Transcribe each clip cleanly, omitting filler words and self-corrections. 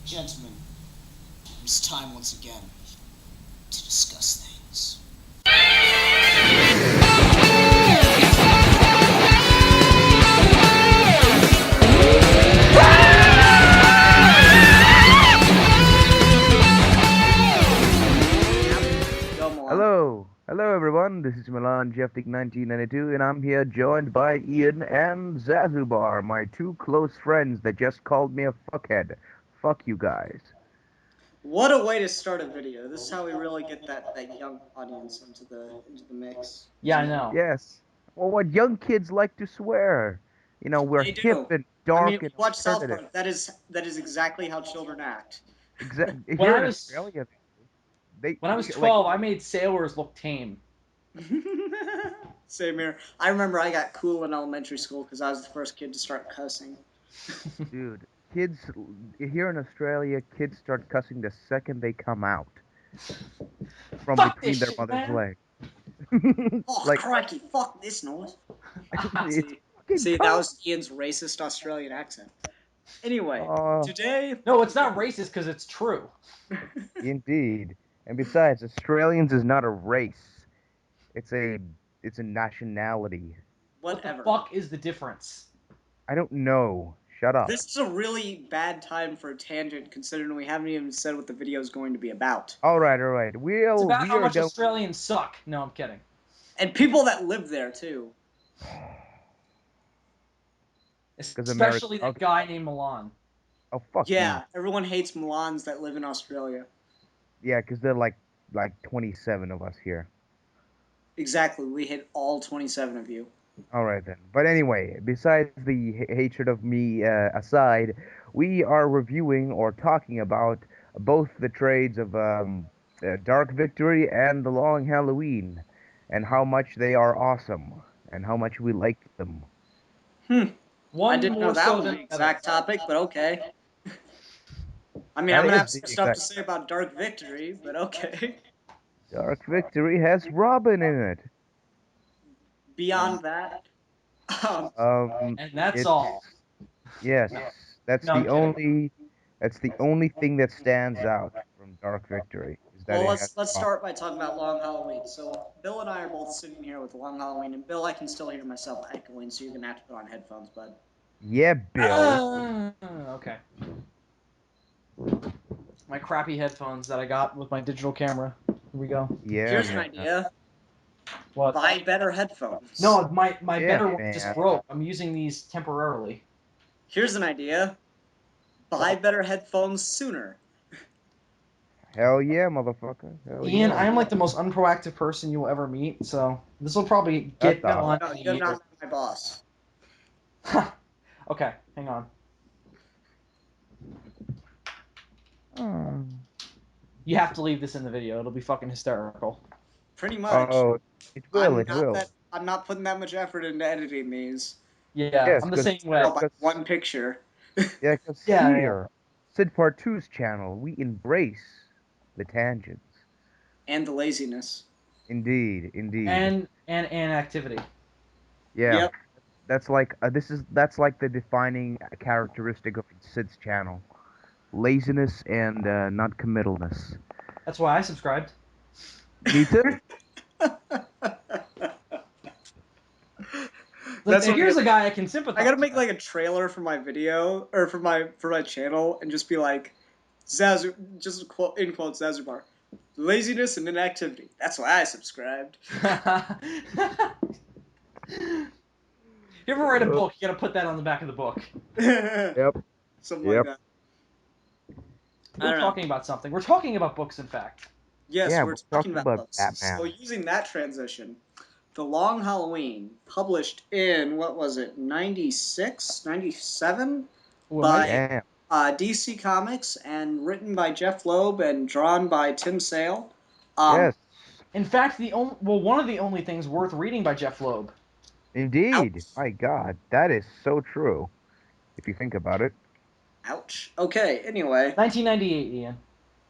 Gentlemen, it's time once again to discuss things. Hello everyone, this is MilanJeftic1992 and I'm here joined by Ian and Zazubaar, my two close friends that just called me a fuckhead. Fuck you guys. What a way to start a video. This is how we really get that young audience into the mix. Yeah, I know. Yes. Well, what young kids like to swear. You know, we're They hip do. and I mean, dark and watch South alternative. Park. That is exactly how children act. Exactly. When Here I in was Australia, they when I was like 12, I made sailors look tame. Same here. I remember I got cool in elementary school because I was the first kid to start cussing. dude, kids here in Australia, kids start cussing the second they come out from Fuck between this their shit, mother's man. legs. Oh, Like crikey, fuck this noise. it's See, fucking see, that tough. was Ian's racist Australian accent. Anyway, Oh, today... No, it's not racist because it's true. indeed. And besides, Australians is not a race. It's a it's a nationality. What the Whatever. fuck is the difference? I don't know. Shut up. This is a really bad time for a tangent, considering we haven't even said what the video is going to be about. All right, all right. It's about We how are much done. Australians suck. No, I'm kidding. And people that live there, too. Because America. Especially that Okay. guy named Milan. Oh fuck you. Yeah, everyone hates Milans that live in Australia. Yeah, because they're like 27 of us here. Exactly, we hate all 27 of you. All right then. But anyway, besides the hatred of me aside, we are reviewing or talking about both the trades of Dark Victory and the Long Halloween, and how much they are awesome, and how much we like them. I One didn't know more that so was than the the other. exact topic, but okay. I mean, I'm That gonna have is the some stuff to exact. say about Dark Victory, but okay. Dark Victory has Robin in it. Beyond that, um, And that's It's all. yes, No, that's no, I'm the kidding. only thing that stands out from Dark Victory is that well, it has let's Robin. start by talking about Long Halloween. So, Bill and I are both sitting here with Long Halloween, and Bill, I can still hear myself echoing, so you're gonna have to put on headphones, bud. Yeah, Bill. Okay. My crappy headphones that I got with my digital camera. Here we go. Yeah, Here's an man. idea. What? Buy better headphones. No, my Yeah, better one just man. broke. I'm using these temporarily. Here's an idea. Buy What? better headphones sooner. Hell yeah, motherfucker. Hell Ian, I yeah. am like the most unproactive person you will ever meet, so this will probably Shut get up. done No, in a you have year. not met my boss. Okay, hang on. Oh, You have to leave this in the video. It'll be fucking hysterical. Pretty much. oh, it will, it will. I'm not putting that much effort into editing these. Yeah, Yes, I'm the because same way. By one picture. yeah, because Yeah. here, Sydpart2's channel, we embrace the tangents. And the laziness. Indeed, indeed. And activity. Yeah, Yep. that's like the defining characteristic of Sid's channel. Laziness and not committalness. That's why I subscribed. Me too. Look, That's now what here's a guy I can I sympathize gotta make with. like a trailer for my video or for my channel and just be like just quote in quotes Zazubaar. Laziness and inactivity. That's why I subscribed. You ever write a book, you gotta put that on the back of the book. Yep. Something like Yep. that. I We're don't know. talking about something. We're talking about books, in fact. Yes, Yeah, we're we're talking talking about about books. So Batman. using that transition, The Long Halloween, published in, what was it, 96, 97? Ooh, By Damn. DC Comics and written by Jeff Loeb and drawn by Tim Sale. Yes, In fact, one of the only things worth reading by Jeff Loeb. indeed. Ouch. My God, that is so true. If you think about it. Ouch. Okay, anyway. 1998, Ian.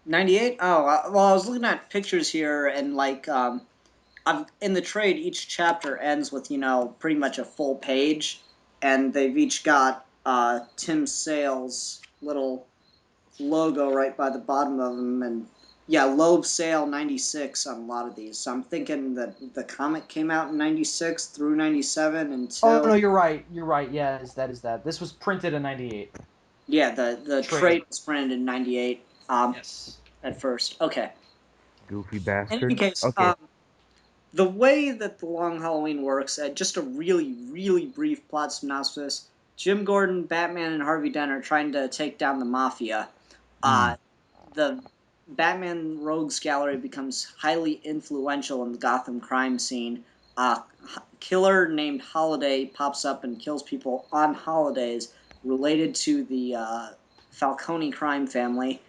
98? Oh, well, I was looking at pictures here, and like, in the trade, each chapter ends with, pretty much a full page, and they've each got Tim Sale's little logo right by the bottom of them, and yeah, Loeb Sale 96 on a lot of these. So I'm thinking that the comic came out in 96 through 97 Oh until no, you're right. You're right. Yes, that is that. This was printed in '98. yeah, the Trade. trade was printed in 98 Yes. at first. Okay. Goofy In any bastard. case, Okay. the way that the Long Halloween works, just a really, really brief plot synopsis. Jim Gordon, Batman, and Harvey Dent are trying to take down the Mafia. The Batman Rogues Gallery becomes highly influential in the Gotham crime scene. A killer named Holiday pops up and kills people on holidays related to the Falcone crime family,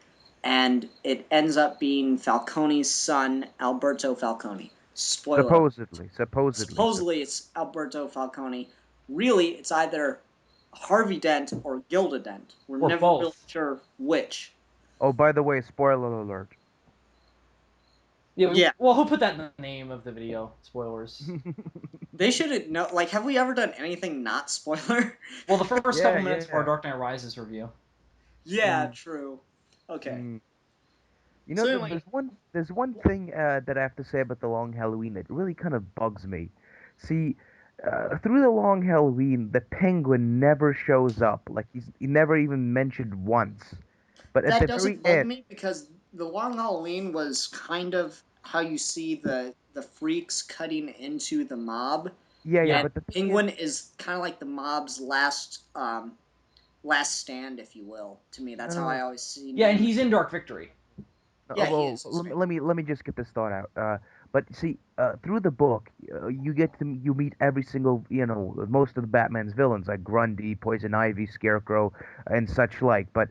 and it ends up being Falcone's son, Alberto Falcone. Spoiler. Supposedly it's Alberto Falcone. Really, it's either Harvey Dent or Gilda Dent. We're Or never really both. sure which. Oh, by the way, spoiler alert. Yeah. Yeah. Well, who put that in the name of the video? Spoilers. They should know. Like, have we ever done anything not spoiler? Well, the first Yeah, couple minutes of our yeah. Dark Knight Rises review. Yeah, Mm, true. Okay. mm. You know, So anyway, there's one thing that I have to say about the Long Halloween that really kind of bugs me. See, through the Long Halloween, the Penguin never shows up. Like he never even mentioned once. But at that the very doesn't bug end, me because the Long Halloween was kind of how you see the freaks cutting into the mob, yeah, yeah. Yeah. and But the thing is, Penguin is kind of like the mob's last stand, if you will. To me, that's how I no, always seen Yeah, and him. he's in Dark Victory. Yeah, he well, is. He's great. let me just get this thought out. But see, through the book, you meet every single, most of the Batman's villains like Grundy, Poison Ivy, Scarecrow, and such like. But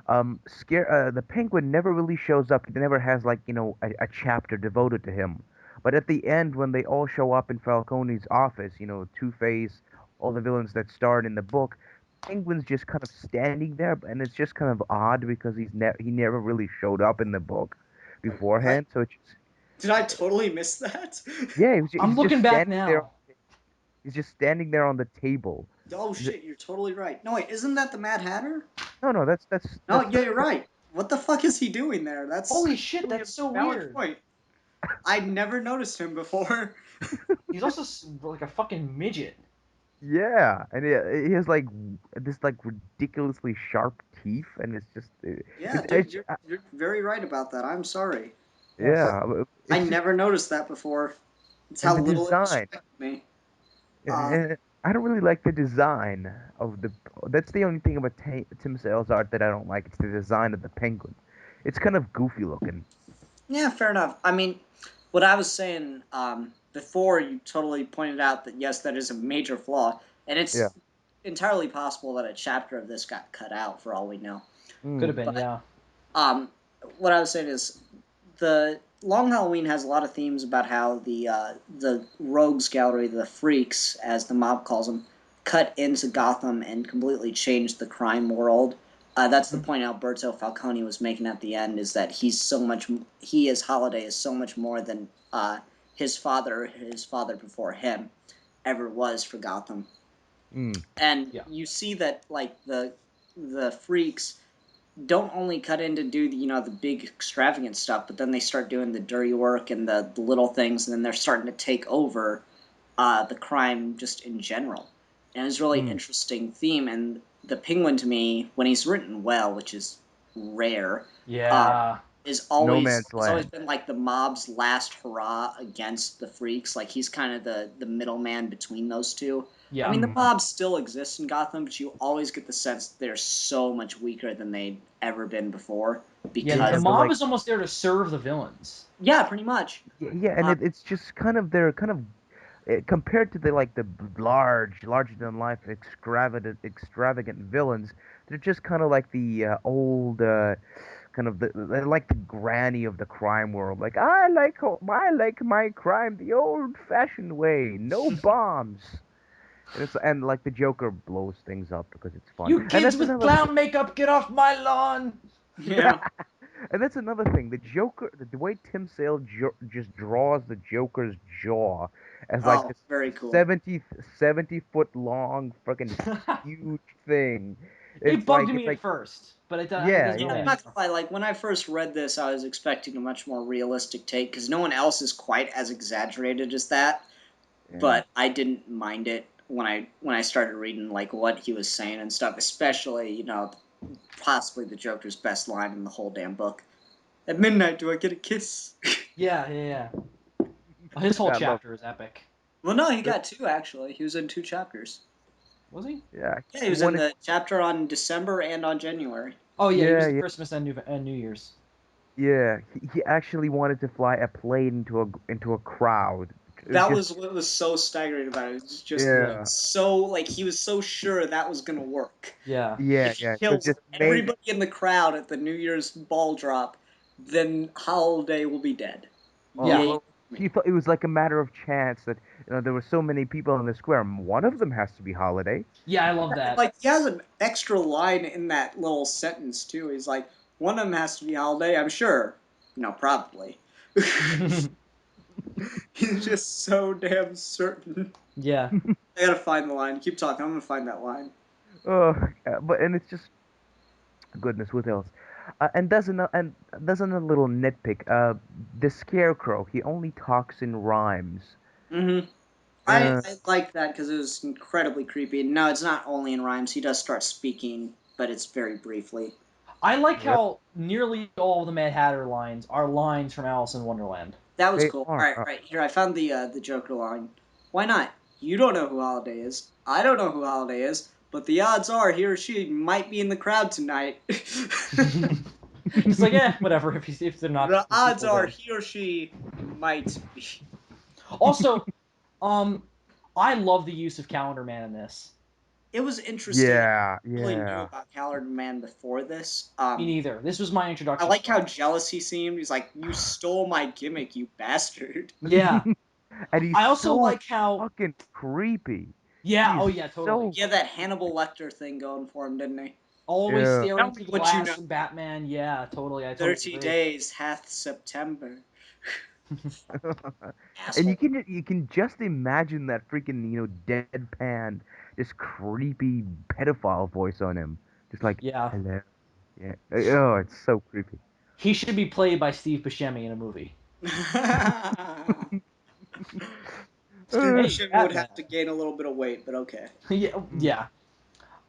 the Penguin never really shows up. He never has like a chapter devoted to him. But at the end, when they all show up in Falcone's office, Two-Face, all the villains that starred in the book. Penguin's just kind of standing there, and it's just kind of odd because he never really showed up in the book Wait, what? beforehand. So it's just, Did I totally miss that? yeah, I'm he's just looking back standing there. now. He's just standing there on the table. Oh Is it- shit, you're totally right. No wait, isn't that the Mad Hatter? No, no, No, that's yeah, the you're right. What the fuck is he doing there? Holy That's shit, really a that's so valid weird. point. I'd never noticed him before. He's also like a fucking midget. yeah, and he has like this like ridiculously sharp teeth, and it's just Yeah, dude, you're very right about that. I'm sorry. Yes. yeah, I it's just never noticed that before. It's how and the little it design. distracted me. Uh, And I don't really like the design of the. That's the only thing about Tim Sale's art that I don't like. It's the design of the penguin. It's kind of goofy looking. yeah, fair enough. I mean, what I was saying before, you totally pointed out that yes, that is a major flaw, and Yeah. it's entirely possible that a chapter of this got cut out for all we know. Could have Mm. been, But yeah. um, what I was saying is the Long Halloween has a lot of themes about how the rogues gallery, the freaks, as the mob calls them, cut into Gotham and completely changed the crime world. That's the Mm. point Alberto Falcone was making at the end, is that he as Holiday is so much more than his father before him ever was for Gotham. Mm. And Yeah. you see that like the freaks don't only cut in to do the big extravagant stuff, but then they start doing the dirty work and the little things, and then they're starting to take over the crime just in general. And it's a really Mm. interesting theme. And the Penguin, to me, when he's written well, which is rare, uh, Yeah. is No always Man's has always Land. been like the mob's last hurrah against the freaks. Like he's kind of the middleman between those two. I Yeah. mean, the Mm. mob still exists in Gotham, but you always get the sense that they're so much weaker than they'd ever been before. Yeah, Yeah, the Because, but mob like is almost there to serve the villains. yeah, pretty much. yeah, and Uh, it's just kind of they're kind of compared to the like the larger than life extravagant villains. They're just kind of like the old kind of they're like the granny of the crime world. Like I like my crime the old-fashioned way, no bombs. And like the Joker blows things up because it's fun. You And kids that's with another clown makeup, get off my lawn! yeah. and that's another thing. The Joker, the way Tim Sale just draws the Joker's jaw as like Oh, this very cool. 70 70 foot long freaking huge thing. It bugged me at first, but it Yeah, doesn't I'm really. not gonna lie, like, when I first read this, I was expecting a much more realistic take, because no one else is quite as exaggerated as that, yeah. but I didn't mind it when I started reading, like, what he was saying and stuff, especially, possibly the Joker's best line in the whole damn book. At midnight, do I get a kiss? Yeah. His whole I love. chapter is epic. Well, no, he got two, actually. He was in two chapters. Was he? Yeah, Yeah, he he was in wanted. the chapter on December and on January. Oh yeah, he was Yeah, in yeah, Christmas and New Year's. yeah. He actually wanted to fly a plane into a crowd. That Just was what was so staggering about it. It was just Yeah. yeah, so, like, he was so sure that was gonna work. Yeah. yeah, If he yeah. So kills just made. everybody in the crowd at the New Year's ball drop, then Holiday will be dead. Yeah. Yay. Well, he thought it was like a matter of chance that there were so many people in the square. One of them has to be Holiday. Yeah, I love that. Like, he has an extra line in that little sentence, too. He's like, one of them has to be Holiday, I'm sure. No, probably. He's just so damn certain. Yeah. I gotta find the line. Keep talking. I'm gonna find that line. Oh, but and it's just goodness, what else? And doesn't a little nitpick. The Scarecrow. He only talks in rhymes. Mm-hmm. I, Uh, I like that because it was incredibly creepy. No, it's not only in rhymes. He does start speaking, but it's very briefly. I like yep, how nearly all of the Mad Hatter lines are lines from Alice in Wonderland. That was they cool. are. All right. Here, I found the Joker line. Why not? You don't know who Holiday is. I don't know who Holiday is. But the odds are he or she might be in the crowd tonight. Just like, whatever. If they're not The the odds people, are then. he or she might be. Also, um, I love the use of Calendar Man in this. It was interesting. I Yeah, really knew yeah. about Calendar Man before this. Me neither. This was my I introduction like to him. how jealous he seemed. He's like, "You stole my gimmick, you bastard." Yeah. And he's I also so like how. fucking creepy. Yeah. He's Oh yeah. Totally. so He had that Hannibal Lecter thing going for him, didn't he? Always yeah. staring Tell through me the what you glass know. and Batman. Yeah. Totally. I totally 30 agree. days hath September. And Asshole. you can just imagine that freaking deadpan, this creepy pedophile voice on him, just like Yeah. hello. Yeah. Oh, it's so creepy. He should be played by Steve Buscemi in a movie. Steve Uh, Hey, Buscemi would Batman. have to gain a little bit of weight, but okay. Yeah. mm, Yeah.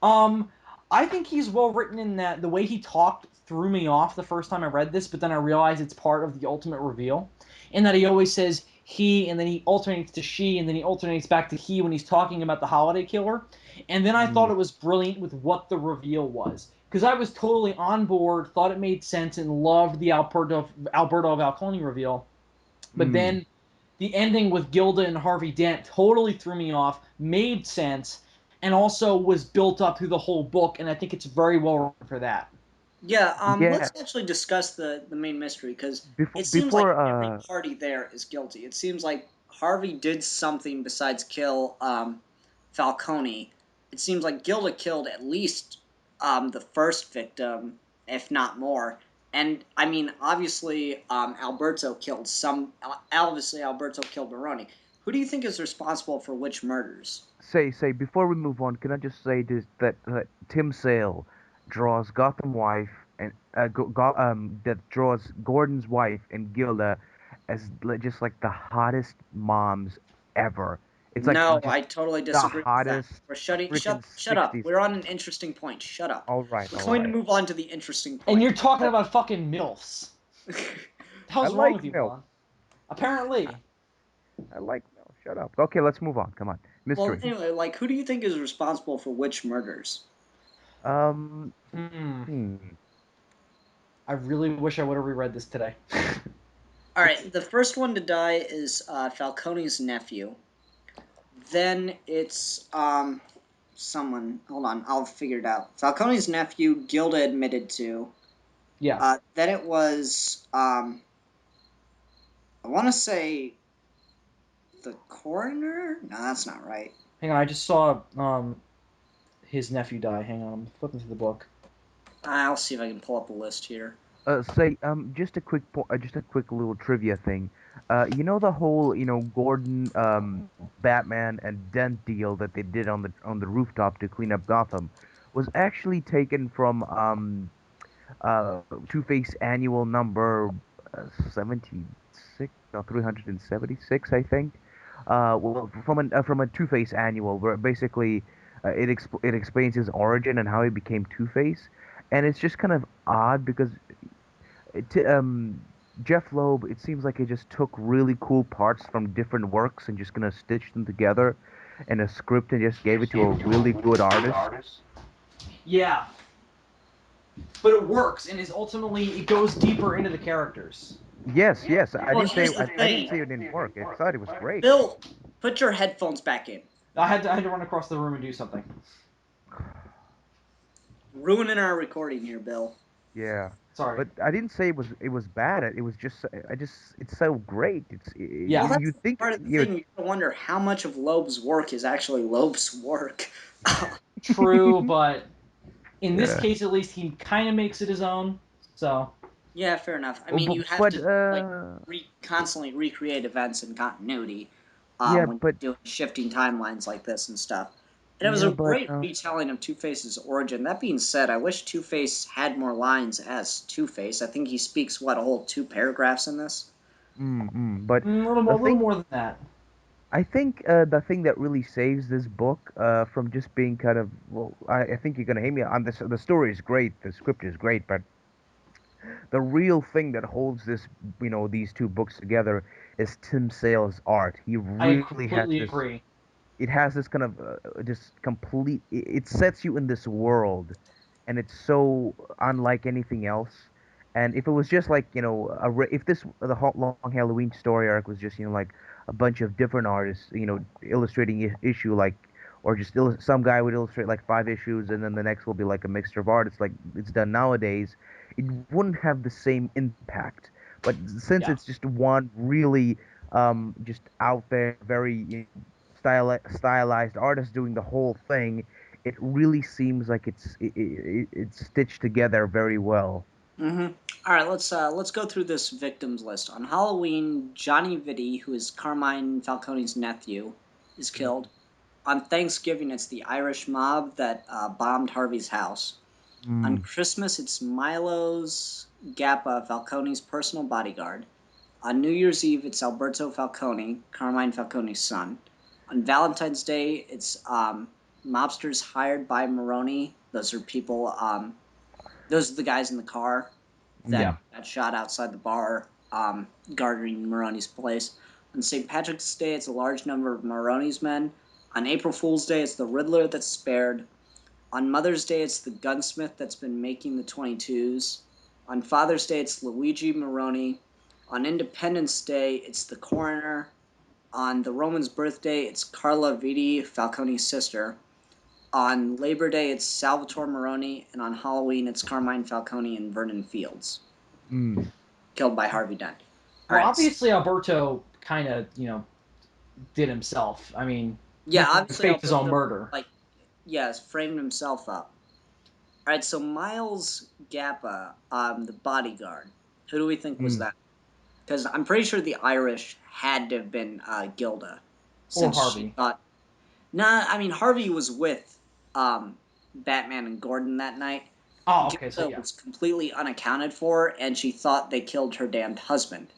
Um, I think he's well written in that the way he talked threw me off the first time I read this, but then I realized it's part of the ultimate reveal. In that he always says he, and then he alternates to she, and then he alternates back to he when he's talking about the holiday killer. And then I thought mm, it was brilliant with what the reveal was. Because I was totally on board, thought it made sense, and loved the Alberto Falcone reveal. But mm. then the ending with Gilda and Harvey Dent totally threw me off, made sense, and also was built up through the whole book, and I think it's very well written for that. Yeah, Yeah. let's actually discuss the main mystery because Before it seems like before every party there is guilty. It seems like Harvey did something besides kill Falcone. It seems like Gilda killed at least the first victim, if not more. And I mean, obviously, Alberto killed some. Obviously, Alberto killed Baroni. Who do you think is responsible for which murders? say before we move on, can I just say this that Tim Sale draws Gotham wife and that draws Gordon's wife and Gilda as just like the hottest moms ever. It's like No, just I totally the disagree with that. hottest We're shutting. freaking Shut up. 60s. We're on an interesting point. Shut up. All right, We're all going to right. move on to the interesting And point. you're talking about fucking MILFs. What the I hell's wrong like with you, milk. Vaughn? Apparently. I like milk. Shut up. Okay, let's move on. Come on. Well, Mystery. anyway, like, who do you think is responsible for which murders? Um, Hmm. hmm. I really wish I would have reread this today. All right, the first one to die is Falcone's nephew. Then it's someone. Hold on, I'll figure it out. Falcone's nephew, Gilda admitted to. Yeah. Then it was I want to say the coroner. No, that's not right. Hang on, I just saw his nephew die. Hang on, I'm flipping through the book. I'll see if I can pull up a list here. Say, just a just a quick little trivia thing. The whole, Gordon, Batman, and Dent deal that they did on the rooftop to clean up Gotham. was actually taken from Two-Face annual number 76, no, 376, I think. Well, from a Two-Face annual where basically it explains his origin and how he became Two-Face, and it's just kind of odd because it, Jeff Loeb, it seems like he just took really cool parts from different works and just gonna stitch them together in a script and just gave it to a really good artist. Yeah, but it works, and is ultimately it goes deeper into the characters. Yes, yes. I Well, didn't say here's the I didn't thing, say it didn't work. I thought it was great. Bill. Put your headphones back in. I had to run across the room and do something. Ruining our recording here, Bill. Yeah. Sorry. But I didn't say it was bad. It was just I just it's so great. Yeah. Well, You that's think part of the you thing. You gotta wonder how much of Loeb's work is actually Loeb's work. True, but in this yeah. case, at least, he kind of makes it his own. So. Yeah, fair enough. I Oh, mean, you have but to like constantly recreate events and continuity yeah, when but you're doing shifting timelines like this and stuff. And it was yeah, a but great retelling of Two-Face's origin. That being said, I wish Two-Face had more lines as Two-Face. I think he speaks a whole 2 paragraphs in this. but A the little thing more than that. I think the thing that really saves this book from just being kind of well, I think you're gonna hate me on this. The story is great, the script is great, but the real thing that holds this, these two books together is Tim Sale's art. He I really has completely this. agree. It has this kind of just complete. It sets you in this world, and it's so unlike anything else. And if it was just like if this long Halloween story arc was just like a bunch of different artists, illustrating issue like, or just some guy would illustrate like 5 issues, and then the next will be like a mixture of artists like it's done nowadays, it wouldn't have the same impact. But since Yeah. it's just one really just out there, very stylized artist doing the whole thing, it really seems like it's stitched together very well. Mm-hmm. All right, let's go through this victims list. On Halloween, Johnny Vitti, who is Carmine Falcone's nephew, is killed. On Thanksgiving, it's the Irish mob that bombed Harvey's house. On Mm, Christmas, it's Milo's Gappa, Falcone's personal bodyguard. On New Year's Eve, it's Alberto Falcone, Carmine Falcone's son. On Valentine's Day, it's mobsters hired by Maroni. Those are people. Those are the guys in the car that mm, got shot outside the bar, guarding Maroni's place. On St. Patrick's Day, it's a large number of Maroni's men. On April Fool's Day, it's the Riddler that's spared. On Mother's Day, it's the gunsmith that's been making the 22s. On Father's Day, it's Luigi Maroni. On Independence Day, it's the coroner. On the Roman's birthday, it's Carla Vitti, Falcone's sister. On Labor Day, it's Salvatore Maroni. And on Halloween, it's Carmine Falcone and Vernon Fields, mm. killed by Harvey Dent. All Well, right. obviously, Alberto kind of, did himself. I mean, Yeah, obviously faked his own Alberto, murder. yes, framed himself up. All right, so Miles Gappa, the bodyguard. Who do we think was Mm. that? Because I'm pretty sure the Irish had to have been Gilda, Or since she Harvey. thought. Nah, I mean Harvey was with Batman and Gordon that night. Oh, okay, so Gilda yeah. was completely unaccounted for, and she thought they killed her damned husband.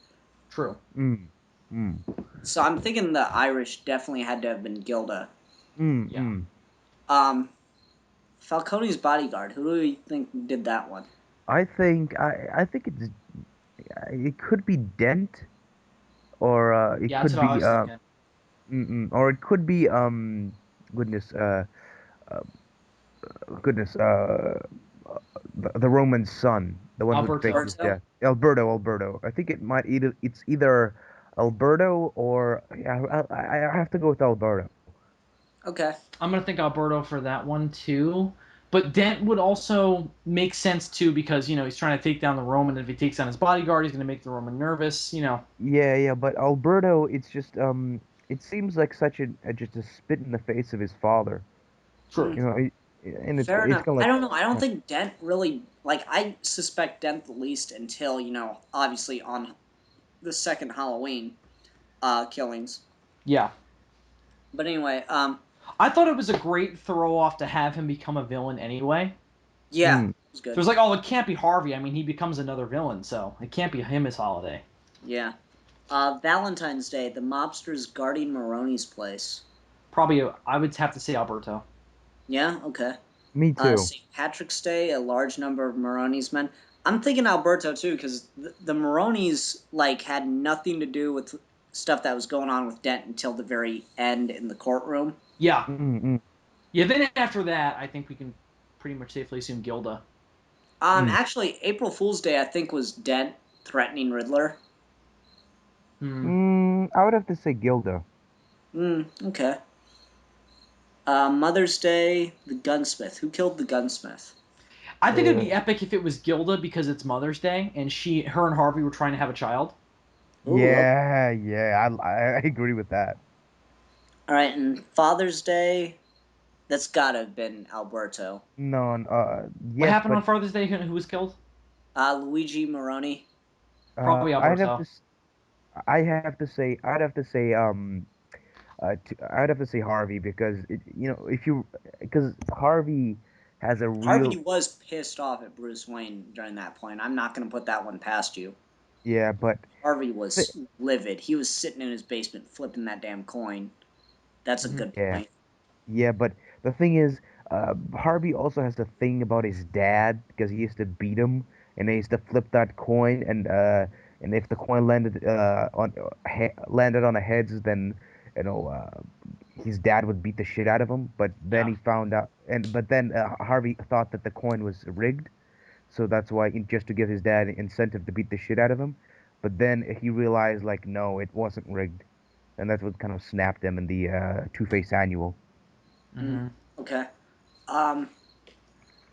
True. Mm, mm, So I'm thinking the Irish definitely had to have been Gilda. mm, Yeah. mm. Um, Falcone's bodyguard. Who do you think did that one? I think it could be Dent, or it Yeah, that's could what I be was thinking. or it could be goodness uh goodness the Roman's son, the one who faked Alberto. his Alberto. death, Alberto. I think it's either Alberto or yeah, I have to go with Alberto. Okay. I'm gonna think Alberto for that one too. But Dent would also make sense too because he's trying to take down the Roman. If he takes down his bodyguard, he's gonna make the Roman nervous. Yeah, but Alberto, it's just it seems like such just a spit in the face of his father. Hmm. True. You know, and Fair it's enough. kind of I like don't know. I don't yeah. think Dent really I suspect Dent the least until obviously on the second Halloween killings. Yeah. But anyway, I thought it was a great throw off to have him become a villain anyway. Yeah, Mm. it was good. So it's like, oh, it can't be Harvey. I mean, he becomes another villain, so it can't be him as Holiday. Yeah. Valentine's Day, the mobsters guarding Maroni's place. Probably, I would have to say Alberto. Yeah, okay. Me too. St. Patrick's Day, a large number of Maroni's men. I'm thinking Alberto too, because the Maronis like had nothing to do with stuff that was going on with Dent until the very end in the courtroom. Yeah. Mm-mm. Yeah, then after that, I think we can pretty much safely assume Gilda. Actually, April Fool's Day, I think, was Dent threatening Riddler. I would have to say Gilda. Okay. Mother's Day, the gunsmith. Who killed the gunsmith? I think it'd Uh, be epic if it was Gilda because it's Mother's Day and her and Harvey were trying to have a child. Ooh, okay. I agree with that. All right, and Father's Day, that's gotta have been Alberto. No, What yes, happened but on Father's Day? Who was killed? Luigi Moroni. Probably I'd have to, Alberto. I'd have to say, I'd have to say Harvey because because Harvey has a Harvey real, was pissed off at Bruce Wayne during that point. I'm not gonna put that one past you. yeah, but Harvey th- was livid. He was sitting in his basement flipping that damn coin. That's a good yeah, point. yeah, but the thing is, Harvey also has the thing about his dad because he used to beat him and he used to flip that coin and if the coin landed on the heads, then you know his dad would beat the shit out of him. But then Yeah. he found out, and but then Harvey thought that the coin was rigged, so that's why just to give his dad incentive to beat the shit out of him. But then he realized like no, it wasn't rigged, and that's what kind of snapped him in the Two-Face annual. Mm, Hmm. okay. All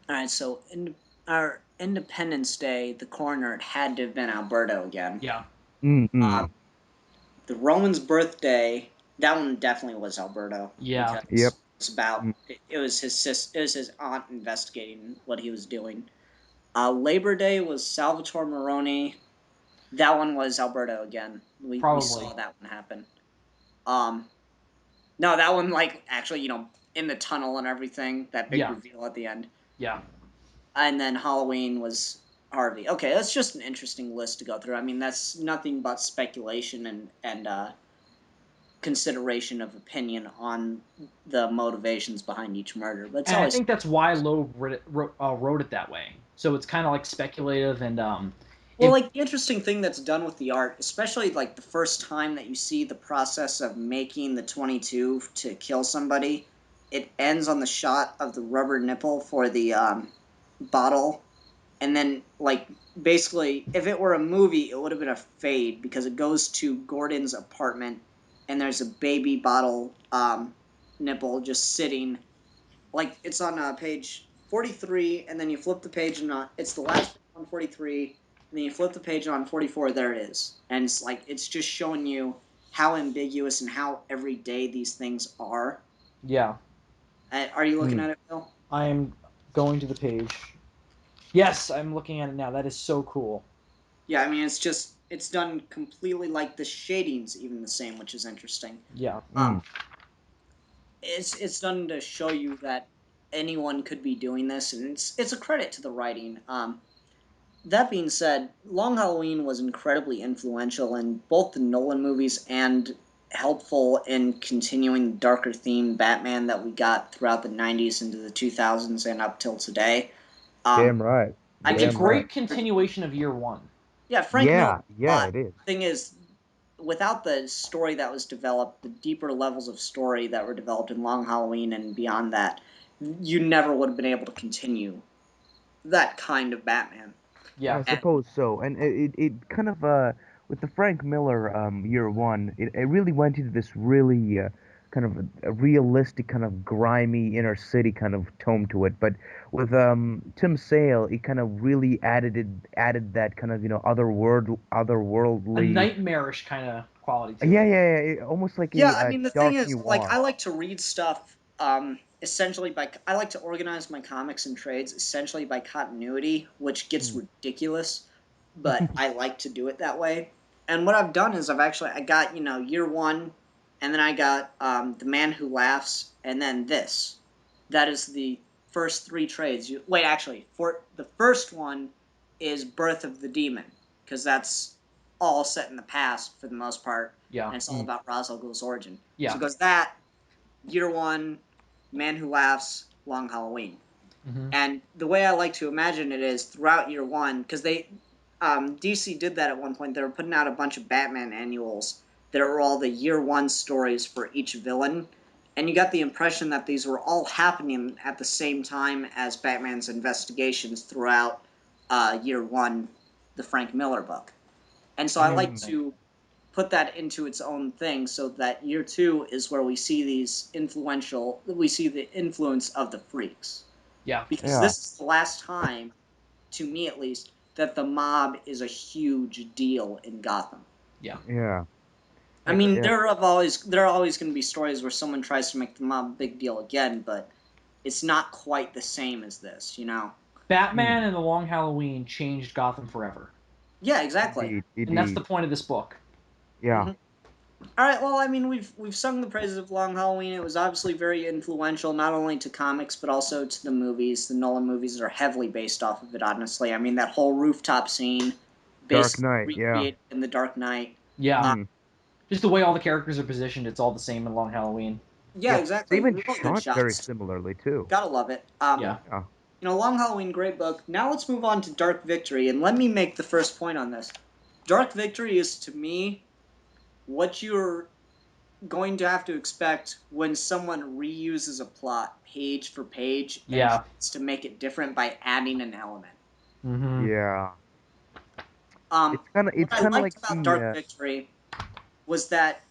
right. So in our Independence Day, the coroner had to have been Alberto again. Yeah. Um, Mm-mm. the Roman's birthday, that one definitely was Alberto Yeah. Yep. because it's about Mm. it was it was his aunt investigating what he was doing. Labor Day was Salvatore Moroni. That one was Alberto again. We Probably. saw that one happen. Um, no, that one like actually in the tunnel and everything. That big Yeah. reveal at the end. Yeah. And then Halloween was Harvey. Okay, that's just an interesting list to go through. I mean, that's nothing but speculation and consideration of opinion on the motivations behind each murder. But it's And I always think that's why Loeb wrote it that way. So it's kind of like speculative and well, if like the interesting thing that's done with the art, especially like the first time that you see the process of making the 22 to kill somebody, it ends on the shot of the rubber nipple for the bottle, and then like basically, if it were a movie, it would have been a fade because it goes to Gordon's apartment, and there's a baby bottle nipple just sitting like it's on page 43, and then you flip the page and it's the last page on 43, and then you flip the page on 44. There it is, and it's like it's just showing you how ambiguous and how everyday these things are. yeah, Are you looking Mm. at it, Phil? I am going to the page. Yes, I'm looking at it now. That is so cool. Yeah, I mean it's done completely like the shadings even the same, which is interesting. Yeah. Um, Mm. it's done to show you that anyone could be doing this, and it's a credit to the writing. That being said, Long Halloween was incredibly influential in both the Nolan movies and helpful in continuing the darker theme Batman that we got throughout the 90s into the 2000s and up till today. Um, Damn right. I It's a mean, Damn right. great continuation of year one. yeah, Frank Miller. Yeah, it is. Thing is, without the story that was developed, the deeper levels of story that were developed in Long Halloween and beyond that, you never would have been able to continue that kind of Batman. I Yeah. And suppose so. And it kind of with the Frank Miller year one, it really went into this really kind of a realistic kind of grimy inner city kind of tone to it. But with Tim Sale, it kind of really added that kind of A otherworldly. nightmarish kind of quality to Yeah, it. yeah, yeah, almost like yeah, a I mean the thing dark is, like I noir. like to read stuff essentially by I like to organize my comics and trades essentially by continuity, which gets Mm. ridiculous, but I like to do it that way. And what I've done is I got year one and then I got The Man Who Laughs, and then this. That is the first 3 trades. Wait, actually, for the first one is Birth of the Demon, because that's all set in the past for the most part, Yeah. and it's all about Ra's al Ghul's origin. Yeah. So it goes that, Year 1, Man Who Laughs, Long Halloween. Mm-hmm. And the way I like to imagine it is throughout Year 1, because DC did that at one point. They were putting out a bunch of Batman annuals that were all the Year 1 stories for each villain. And you got the impression that these were all happening at the same time as Batman's investigations throughout Year 1, the Frank Miller book. And so I like to put that into its own thing so that Year 2 is where we see we see the influence of the Freaks. Yeah. Because this is the last time, to me at least, that the mob is a huge deal in Gotham. Yeah. Yeah. I mean, there are always going to be stories where someone tries to make the mob a big deal again, but it's not quite the same as this, you know? Batman and the Long Halloween changed Gotham forever. Yeah, exactly. Indeed. And that's the point of this book. Yeah. Mm-hmm. All right, well, I mean, we've sung the praises of Long Halloween. It was obviously very influential, not only to comics, but also to the movies. The Nolan movies are heavily based off of it, honestly. I mean, that whole rooftop scene, Dark Knight, recreated in The Dark Knight. Yeah. Just the way all the characters are positioned, it's all the same in Long Halloween. Yeah, exactly. They even Real good shot very shots. similarly, too. Gotta love it. Yeah. You know, Long Halloween, great book. Now let's move on to Dark Victory, and let me make the first point on this. Dark Victory is, to me, what you're going to have to expect when someone reuses a plot page for page and tries to make it different by adding an element. Mm-hmm. Yeah. What I liked like about Dark Victory was that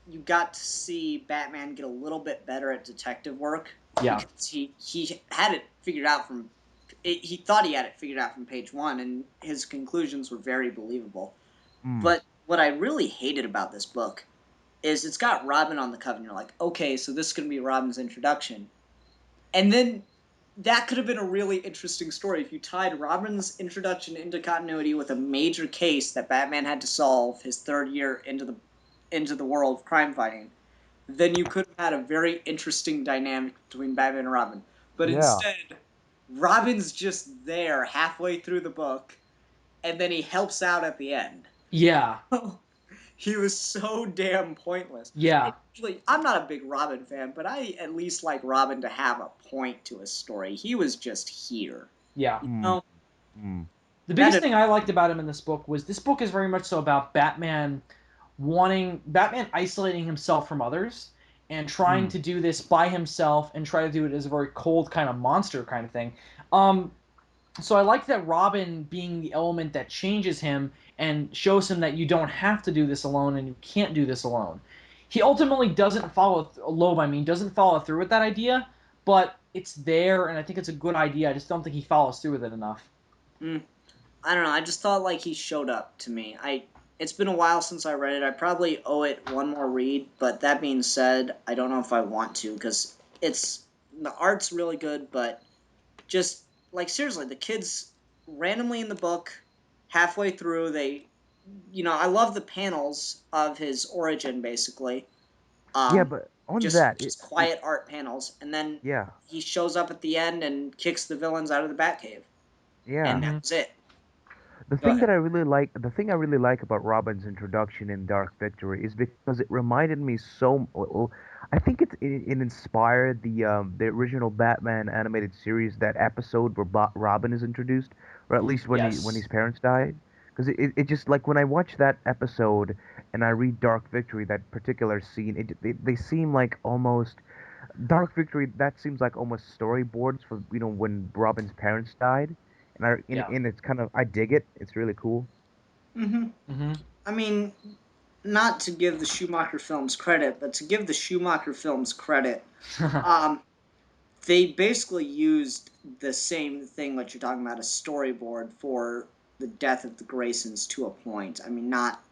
you got to see Batman get a little bit better at detective work. Yeah. Because he had it figured out he thought he had it figured out from page 1, and his conclusions were very believable. But what I really hated about this book is it's got Robin on the cover, and you're like, okay, so this is going to be Robin's introduction. And then that could have been a really interesting story if you tied Robin's introduction into continuity with a major case that Batman had to solve his 3rd year into the world of crime fighting. Then you could have had a very interesting dynamic between Batman and Robin. But instead, Robin's just there halfway through the book, and then he helps out at the end. Yeah. He was so damn pointless. Yeah. Actually, I'm not a big Robin fan, but I at least like Robin to have a point to his story. He was just here. Yeah. You know? The biggest thing I liked about him in this book was this book is very much so about Batman isolating himself from others and trying to do this by himself and try to do it as a very cold kind of monster kind of thing. So I like that Robin being the element that changes him and shows him that you don't have to do this alone and you can't do this alone. He ultimately doesn't doesn't follow through with that idea, but it's there and I think it's a good idea. I just don't think he follows through with it enough. I don't know. I just thought like he showed up to me. It's been a while since I read it. I probably owe it one more read, but that being said, I don't know if I want to because the art's really good, but just like seriously, the kids randomly in the book, halfway through, I love the panels of his origin basically. But on Just quiet art panels, and then yeah, he shows up at the end and kicks the villains out of the Batcave, and that was it. The Go thing ahead. that the thing I really like about Robin's introduction in Dark Victory is because it reminded me I think it inspired the original Batman animated series, that episode where Robin is introduced, or at least when his parents died. Because it just like when I watch that episode and I read Dark Victory, that particular scene, they seem like almost Dark Victory. That seems like almost storyboards for when Robin's parents died, and it's kind of, I dig it. It's really cool. I mean, not to give the Schumacher films credit, but to give the Schumacher films credit, they basically used the same thing that you're talking about, a storyboard for the death of the Graysons to a point. I mean, not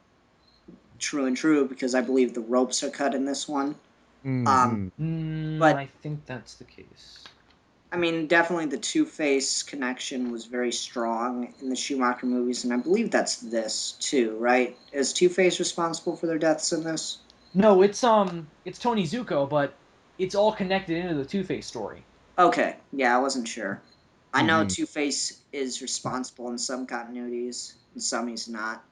true and true, because I believe the ropes are cut in this one. But I think that's the case. I mean, definitely the Two-Face connection was very strong in the Schumacher movies, and I believe that's this too, right? Is Two-Face responsible for their deaths in this? No, it's Tony Zuko, but it's all connected into the Two-Face story. Okay, yeah, I wasn't sure. I know Hmm. Two-Face is responsible in some continuities, and some he's not.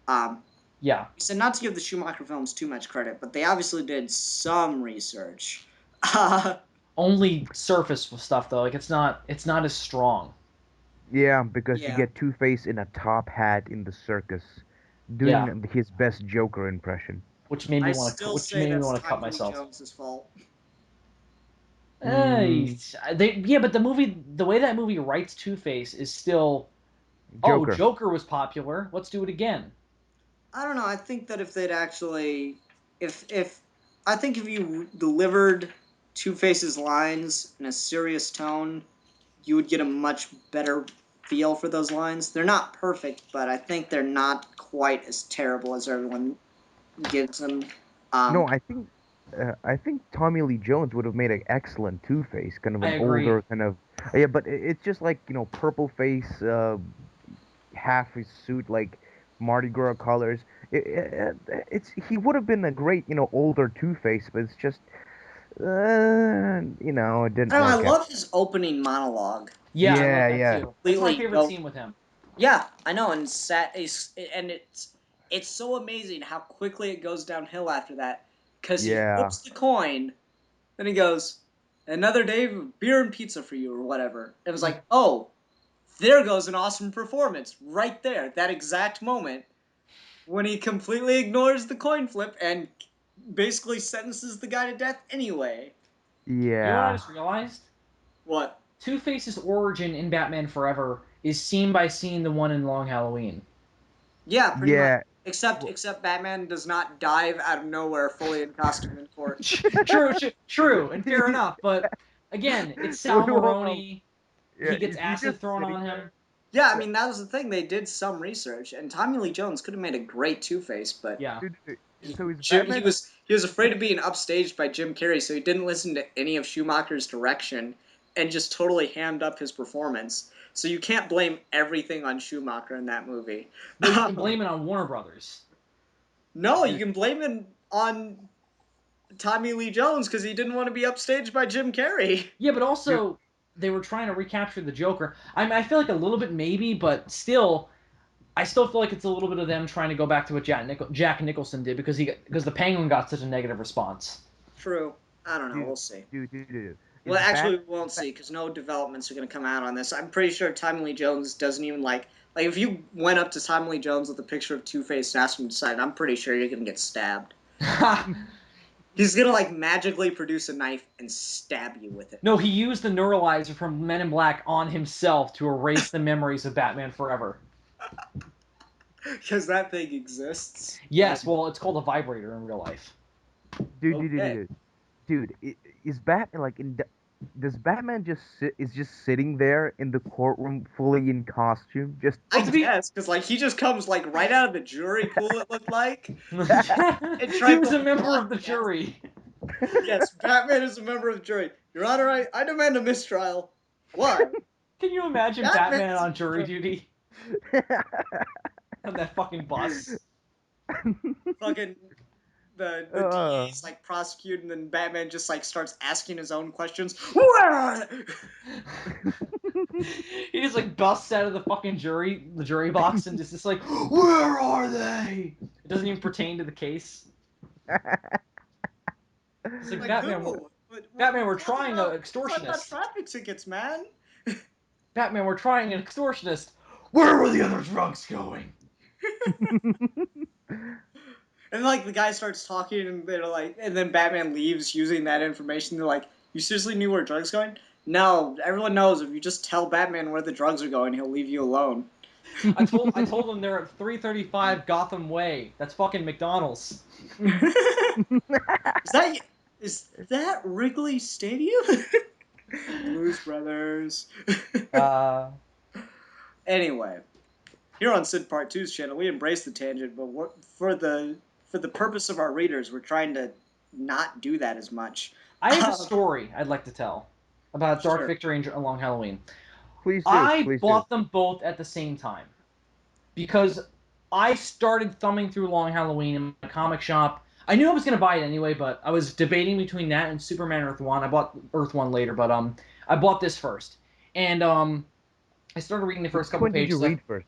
Um, Yeah. so not to give the Schumacher films too much credit, but they obviously did some research. Only surface stuff though. Like it's not as strong. Yeah, because you Yeah. get Two-Face in a top hat in the circus, Yeah. doing his best Joker impression. I still say Made me that's want to cut Tommy Lee myself. Jones's fault. Mm, Yeah, but the way that movie writes Two-Face is still, oh, Joker. Joker was popular. Let's do it again. I don't know. I think that if they'd actually, if I think if you delivered Two Face's lines in a serious tone, you would get a much better feel for those lines. They're not perfect, but I think they're not quite as terrible as everyone gives them. No, Um, I think Tommy Lee Jones would have made an excellent Two-Face, kind of I an agree. older kind of. Yeah, but it's just like, purple face, half his suit like Mardi Gras colors. It's he would have been a great, older Two-Face, but it's just, it I didn't don't know. I work out. love his opening monologue. Yeah, I love Yeah, that yeah, too. That's my Completely favorite go. scene with him. Yeah, I know, and it's so amazing how quickly it goes downhill after that because he yeah, flips the coin. Then he goes, "Another day of beer and pizza for you," or whatever. It was like, oh, there goes an awesome performance right there. That exact moment when he completely ignores the coin flip and basically sentences the guy to death anyway. You know what I yeah, just realized? What? Two-Face's origin in Batman Forever is scene by scene the one in Long Halloween. Yeah, pretty much. yeah. Except Batman does not dive out of nowhere fully in costume in court. True, and fair enough. But again, it's Sal Hold on. Maroni. Yeah, He gets is he acid just thrown on sitting him. there? Yeah, I Yeah, mean that was the thing. They did some research, and Tommy Lee Jones could have made a great Two Face, but Yeah. so is He Batman? was afraid of being upstaged by Jim Carrey, so he didn't listen to any of Schumacher's direction and just totally hammed up his performance. So you can't blame everything on Schumacher in that movie. No, you can blame it on Warner Brothers. No, you can blame it on Tommy Lee Jones because he didn't want to be upstaged by Jim Carrey. Yeah, but Dude, also they were trying to recapture the Joker. I feel like a little bit maybe, but still, I still feel like it's a little bit of them trying to go back to what Jack Nicholson did because the Penguin got such a negative response. True. I don't know. dude, We'll see. dude. Well, Is actually, Bat? we won't see because no developments are going to come out on this. I'm pretty sure Tommy Lee Jones doesn't even like if you went up to Tommy Lee Jones with a picture of Two Face and asked him to sign, I'm pretty sure you're going to get stabbed. He's going to like magically produce a knife and stab you with it No, he used the neuralizer from Men in Black on himself to erase the memories of Batman Forever. because that thing exists. Yes, well, it's called a vibrator in real life. Dude, dude, dude, Okay. dude, is Batman like does Batman just sitting there in the courtroom fully in costume? Just I Well, to be guess because like he just comes like right out of the jury pool. It looked like and he tries was to a member walk of the past. jury. Yes, Batman is a member of the jury. Your Honor, I demand a mistrial. Why? Can you imagine Batman Batman's on jury duty on that fucking bus? fucking the uh, DA's like prosecuting, and then Batman just like starts asking his own questions. Where are they? He just like busts out of the jury box, and just like, "Where are they?" It doesn't even pertain to the case. It's like Like who? Batman, we're Talk trying an about extortionist. traffic tickets, man. Batman, we're trying an extortionist. Where were the other drugs going? And like the guy starts talking, and they're like, and then Batman leaves using that information. They're like, "You seriously knew where drugs going?" No, everyone knows if you just tell Batman where the drugs are going, he'll leave you alone. I told him they're at 335 Gotham Way. That's fucking McDonald's. Is that Wrigley Stadium? Blues Brothers. Uh, Anyway, here on Sydpart2's channel, we embrace the tangent, but for the purpose of our readers, we're trying to not do that as much. I have a story I'd like to tell about Dark Sure. Victory and Long Halloween. Please do, I please do. bought them both at the same time because I started thumbing through Long Halloween in my comic shop. I knew I was gonna buy it anyway, but I was debating between that and Superman Earth One. I bought Earth One later, but I bought this first, and I started reading the first Which couple one did you pages. What read first?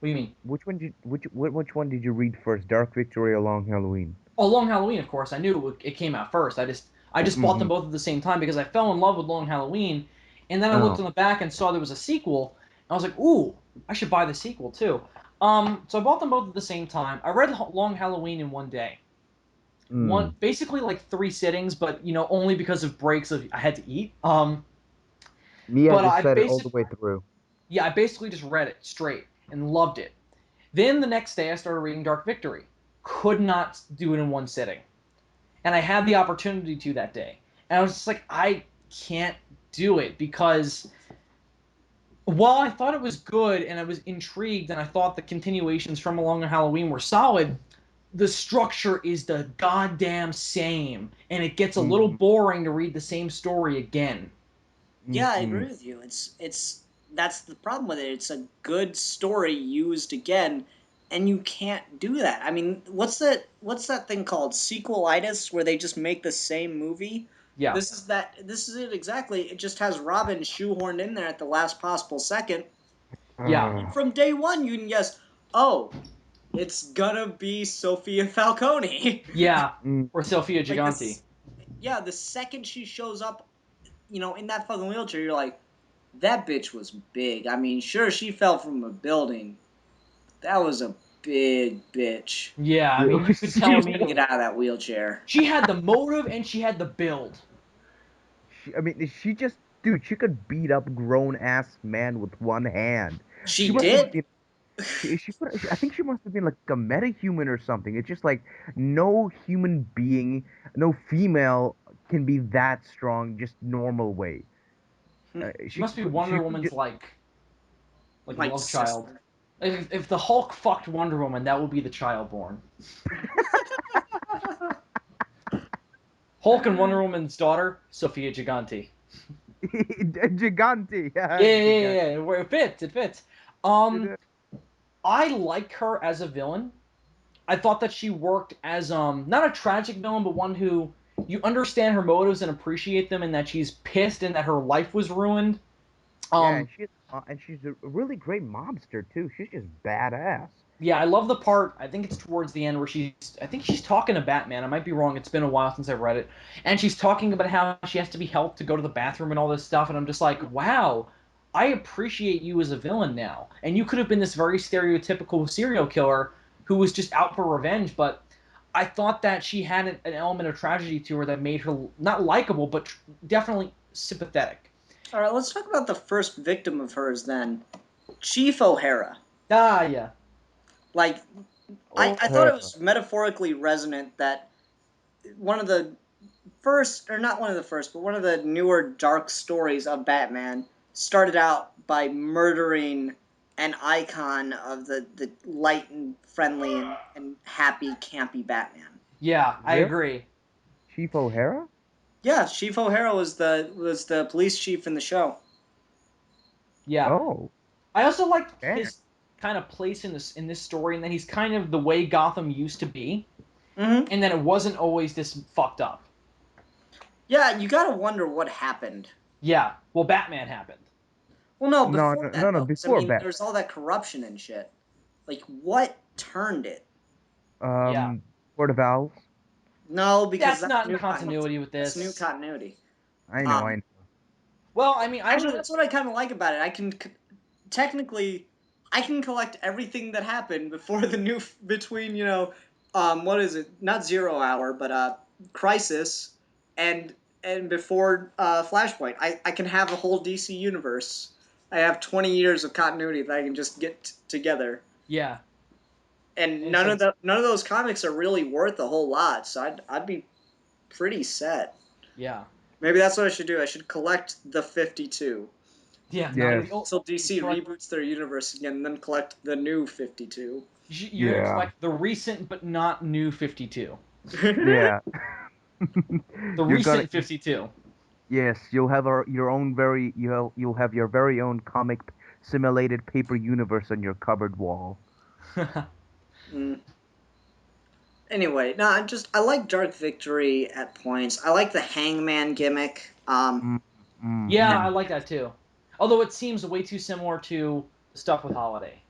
do you mean? Which one did you read first? Dark Victory or Long Halloween? Oh, Long Halloween, of course. I knew it came out first. I just bought them Mm-hmm. both at the same time because I fell in love with Long Halloween, and then I looked Oh. on the back and saw there was a sequel. And I was like, ooh, I should buy the sequel too. So I bought them both at the same time. I read Long Halloween in one day. Mm. Basically like three sittings, but only because of breaks of I had to eat. Me, I But just I said it all the basically way through. yeah, I basically just read it straight and loved it. Then the next day I started reading Dark Victory. Could not do it in one sitting. And I had the opportunity to that day. And I was just like, I can't do it because while I thought it was good and I was intrigued and I thought the continuations from Along Halloween were solid, the structure is the goddamn same, and it gets a little Mm-hmm. boring to read the same story again. Yeah, I Mm-hmm. agree with you. It's that's the problem with it. It's a good story used again, and you can't do that. I mean, what's that thing called? Sequelitis, where they just make the same movie. Yeah, This is it exactly. It just has Robin shoehorned in there at the last possible second. yeah, And from day one, you can guess, oh, it's gonna be Sophia Falcone. yeah. Mm. Or Sophia Like Gigante. this, yeah. The second she shows up, in that fucking wheelchair, you're like, that bitch was big. I mean, sure, she fell from a building. That was a big bitch. Yeah, I mean, you could She, She tell was gonna get immediately. out of that wheelchair. She had the motive and she had the build. I mean, she just, dude, she could beat up grown ass man with one hand. She She must have did. been, I think she must have been like a metahuman or something. It's just like no human being, no female can be that strong, just normal way. She must be Wonder She could Woman's just, like Like love child. sister. If the Hulk fucked Wonder Woman, that would be the child born. Hulk and Wonder Woman's daughter, Sophia Gigante. Gigante, Yeah, yeah, yeah, yeah, Gigante. yeah. It fits. It fits. Um, I like her as a villain. I thought that she worked as not a tragic villain, but one who you understand her motives and appreciate them, and that she's pissed and that her life was ruined. Yeah, Um, and she's a really great mobster too. She's just badass. yeah, I love the part. I think it's towards the end where I think she's talking to Batman. I might be wrong. It's been a while since I've read it, and she's talking about how she has to be helped to go to the bathroom and all this stuff. And I'm just like, wow, I appreciate you as a villain now. And you could have been this very stereotypical serial killer who was just out for revenge, but I thought that she had an element of tragedy to her that made her not likable, but definitely sympathetic. All right, let's talk about the first victim of hers then, Chief O'Hara. Ah, yeah, Like, Oh, I thought it her. was metaphorically resonant that one of the first, or not one of the first, but one of the newer dark stories of Batman started out by murdering an icon of the light and friendly and happy, campy Batman. yeah, I Really? agree. Chief O'Hara? Yeah, Chief O'Hara was the police chief in the show. Yeah, Oh, I also like damn. his kind of place in this story, and that he's kind of the way Gotham used to be, Mm-hmm. and that it wasn't always this fucked up. Yeah, you gotta wonder what happened. Yeah, well, Batman happened. Well, no, No, before no, no, that no. though, 'cause, I Before mean, Bat. there's all that corruption and shit. Like, what turned it? Yeah, For the Vowels. No, because that's that's not in new continuity. continuity with That's new this. continuity. I know, I Um, know. Well, I mean, I Actually, would. that's what I kind of like about it. Technically, I can collect everything that happened before the new between what is it? Not Zero Hour, but Crisis, and before Flashpoint. I can have a whole DC universe. I have 20 years of continuity that I can just get together, Yeah, and and so none of those comics are really worth a whole lot. So I'd be pretty set. yeah, Maybe that's what I should do. I should collect the 52. yeah. Not Yes. the old. So DC Collect, reboots their universe again, and then collect the new 52. you're gonna Yeah. collect the recent but not new 52. Yeah. The You're gonna. recent 52. Yes, you'll have your own you'll have your very own comic simulated paper universe on your cupboard wall. Mm. Anyway, no, I like Dark Victory at points. I like the Hangman gimmick. Mm, Yeah, mm. I like that too. Although it seems way too similar to stuff with Holiday.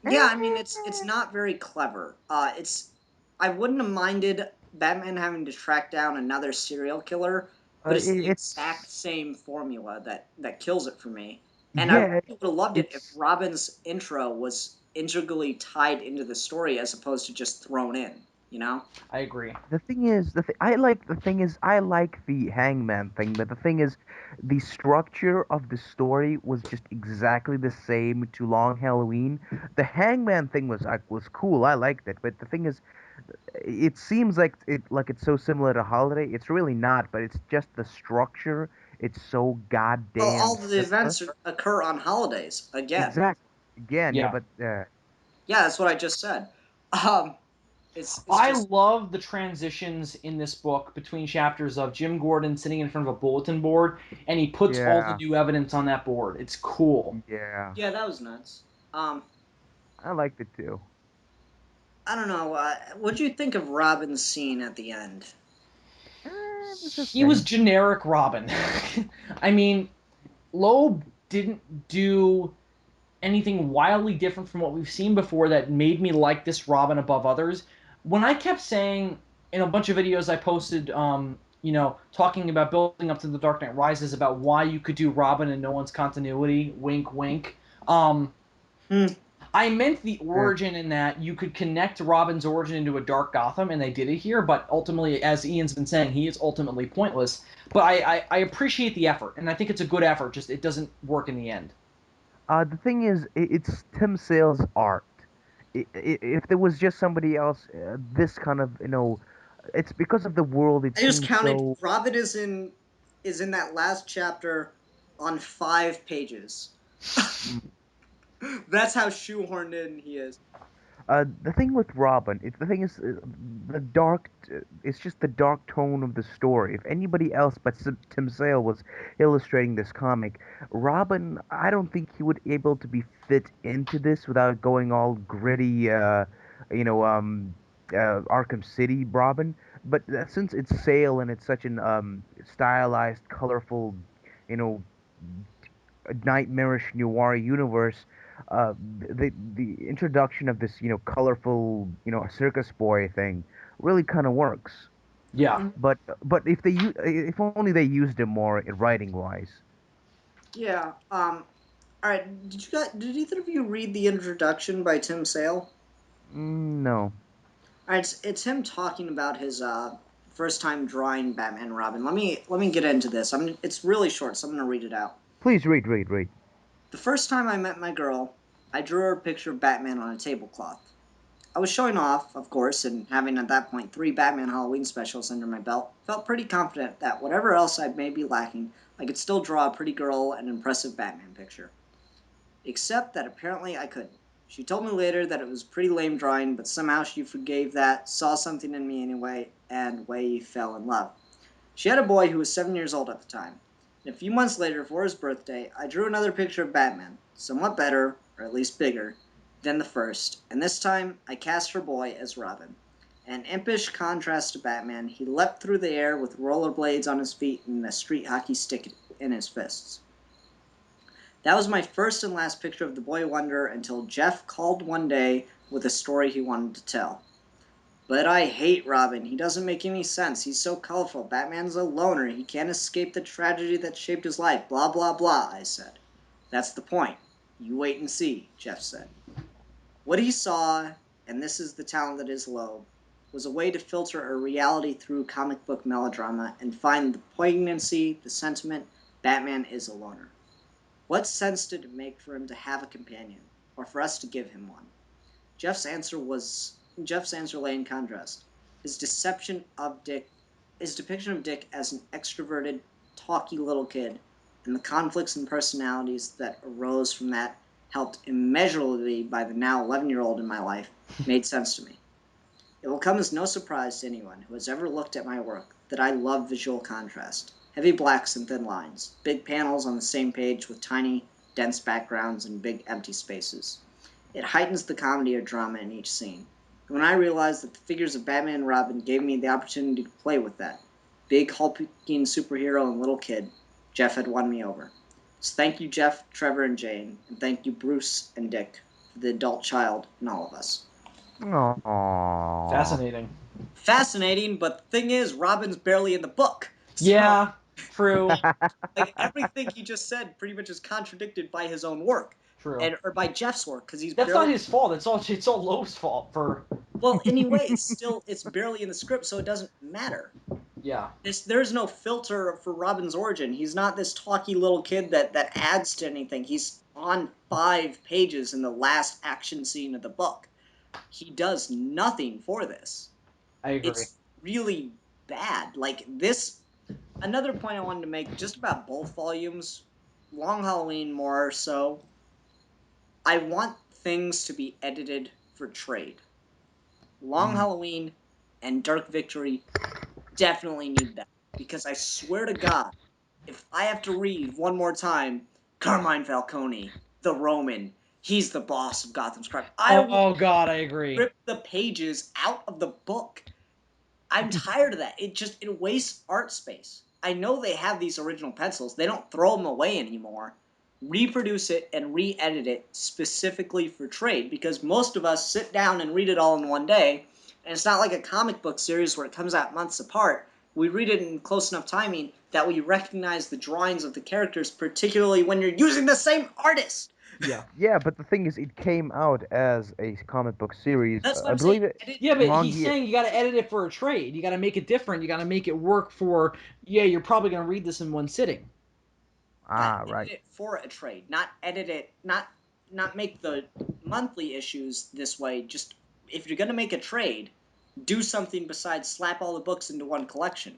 Yeah, I mean it's not very clever. I wouldn't have minded Batman having to track down another serial killer, but it's the exact It's same formula that kills it for me. And I yeah, really would have loved it if it's Robin's intro was integrally tied into the story as opposed to just thrown in. You know? I agree. the thing is the thing is I like the Hangman thing, but the thing is the structure of the story was just exactly the same to Long Halloween. The Hangman thing was cool. I liked it, but the thing is it seems like it's so similar to Holiday. It's really not, but it's just the structure. It's so Well, goddamn all the similar. events occur on holidays again. Exactly. Again, yeah, Yeah. but Yeah, that's what I just said. Um, it's I just love the transitions in this book between chapters of Jim Gordon sitting in front of a bulletin board and he puts all the yeah, new evidence on that board. It's cool. yeah. yeah, that was nuts. Um, I liked it too. I don't know. What do you think of Robin's scene at the end? It was He was okay. generic Robin. I mean, Loeb didn't do anything wildly different from what we've seen before that made me like this Robin above others. When I kept saying in a bunch of videos I posted, talking about building up to the Dark Knight Rises about why you could do Robin in no one's continuity, wink, wink. Um, Hmm. I meant the Eh, origin in that you could connect Robin's origin into a dark Gotham, and they did it here. But ultimately, as Ian's been saying, he is ultimately pointless. But I appreciate the effort, and I think it's a good effort. Just it doesn't work in the end. the thing is, it's Tim Sale's art. If there was just somebody else, this kind of, it's because of the world. It I just seems counted. so. Robin is in that last chapter on 5 pages. mm, That's how shoehorned in he is. The thing with Robin, the thing is, it's just the dark tone of the story. If anybody else but Tim Sale was illustrating this comic, Robin, I don't think he would able to be fit into this without going all gritty, you know, Arkham City Robin. But since it's Sale and it's such an stylized, colorful, you know, nightmarish noir universe, the introduction of this colorful circus boy thing really kind of works. Yeah. But if only they used him more in writing wise. Yeah. All right. Did either of you read the introduction by Tim Sale? No, All right. It's him talking about his first time drawing Batman and Robin. Let me get into this. It's really short, so I'm gonna read it out. please read. The first time I met my girl, I drew her a picture of Batman on a tablecloth. I was showing off, of course, and having at that point 3 Batman Halloween specials under my belt, felt pretty confident that whatever else I may be lacking, I could still draw a pretty girl and impressive Batman picture. Except that apparently I couldn't. She told me later that it was pretty lame drawing, but somehow she forgave that, saw something in me anyway, and we fell in love. She had a boy who was 7 years old at the time. And a few months later, for his birthday, I drew another picture of Batman, somewhat better, or at least bigger, than the first, and this time I cast her boy as Robin. An impish contrast to Batman, he leapt through the air with rollerblades on his feet and a street hockey stick in his fists. That was my first and last picture of the boy wonder until Jeff called one day with a story he wanted to tell. But I hate Robin. He doesn't make any sense. He's so colorful. Batman's a loner. He can't escape the tragedy that shaped his life. Blah, blah, blah, I said. That's the point. You wait and see, Jeff said. What he saw, and this is the talent that is Loeb, was a way to filter a reality through comic book melodrama and find the poignancy, the sentiment, Batman is a loner. What sense did it make for him to have a companion, or for us to give him one? Jeff's answer was Jeff's answer lay in contrast. His deception of Dick his depiction of Dick as an extroverted, talky little kid, and the conflicts and personalities that arose from that, helped immeasurably by the now 11-year-old in my life, made sense to me. It will come as no surprise to anyone who has ever looked at my work that I love visual contrast. Heavy blacks and thin lines, big panels on the same page with tiny, dense backgrounds and big empty spaces. It heightens the comedy or drama in each scene. When I realized that the figures of Batman and Robin gave me the opportunity to play with that big, hulking superhero and little kid, Jeff had won me over. So thank you, Jeff, Trevor, and Jane, and thank you, Bruce and Dick, for the adult child in all of us. Aww. Fascinating. Fascinating, but the thing is, Robin's barely in the book. So, Yeah, true. Like, everything he just said pretty much is contradicted by his own work. True. Or by Jeff's work, because he's That's barely... not his fault. It's all Loeb's fault for. Well, anyway, it's barely in the script, so it doesn't matter. Yeah. There's no filter for Robin's origin. He's not this talky little kid that adds to anything. He's on 5 pages in the last action scene of the book. He does nothing for this. I agree. It's really bad. Like, this... Another point I wanted to make, just about both volumes, Long Halloween more so, I want things to be edited for trade. Long Halloween and Dark Victory definitely need that. Because I swear to God, if I have to read one more time, Carmine Falcone, the Roman, he's the boss of Gotham's crime, I will Oh God, I agree. rip the pages out of the book. I'm tired of that. It wastes art space. I know they have these original pencils. They don't throw them away anymore. Reproduce it and re-edit it specifically for trade, because most of us sit down and read it all in one day, and it's not like a comic book series where it comes out months apart. We read it in close enough timing that we recognize the drawings of the characters, particularly when you're using the same artist. Yeah. Yeah, but the thing is, it came out as a comic book series. That's what I I'm believe saying. it. Yeah, but he's Manga. saying you got to edit it for a trade. You got to make it different. You got to make it work for. Yeah, you're probably gonna read this in one sitting. Ah, Edit right. it for a trade, not edit it, not make the monthly issues this way. Just, if you're gonna make a trade, do something besides slap all the books into one collection.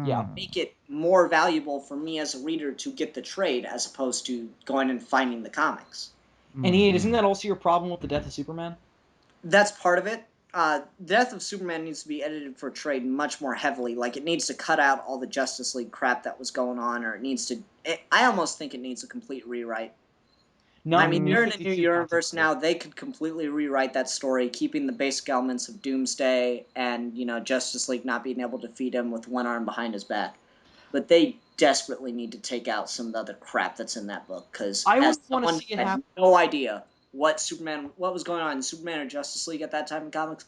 Yeah. Make it more valuable for me as a reader to get the trade as opposed to going and finding the comics. And Ian, isn't that also your problem with the Death of Superman? That's part of it. Death of Superman needs to be edited for trade much more heavily. Like, it needs to cut out all the Justice League crap that was going on, or it needs to... I almost think it needs a complete rewrite. Not I mean, New they're in a 52 new universe continuity. now. They could completely rewrite that story, keeping the basic elements of Doomsday and, Justice League not being able to defeat him with one arm behind his back. But they desperately need to take out some of the other crap that's in that book, because I as wouldn't want to someone see it who had happen. no idea what was going on in Superman or Justice League at that time in comics,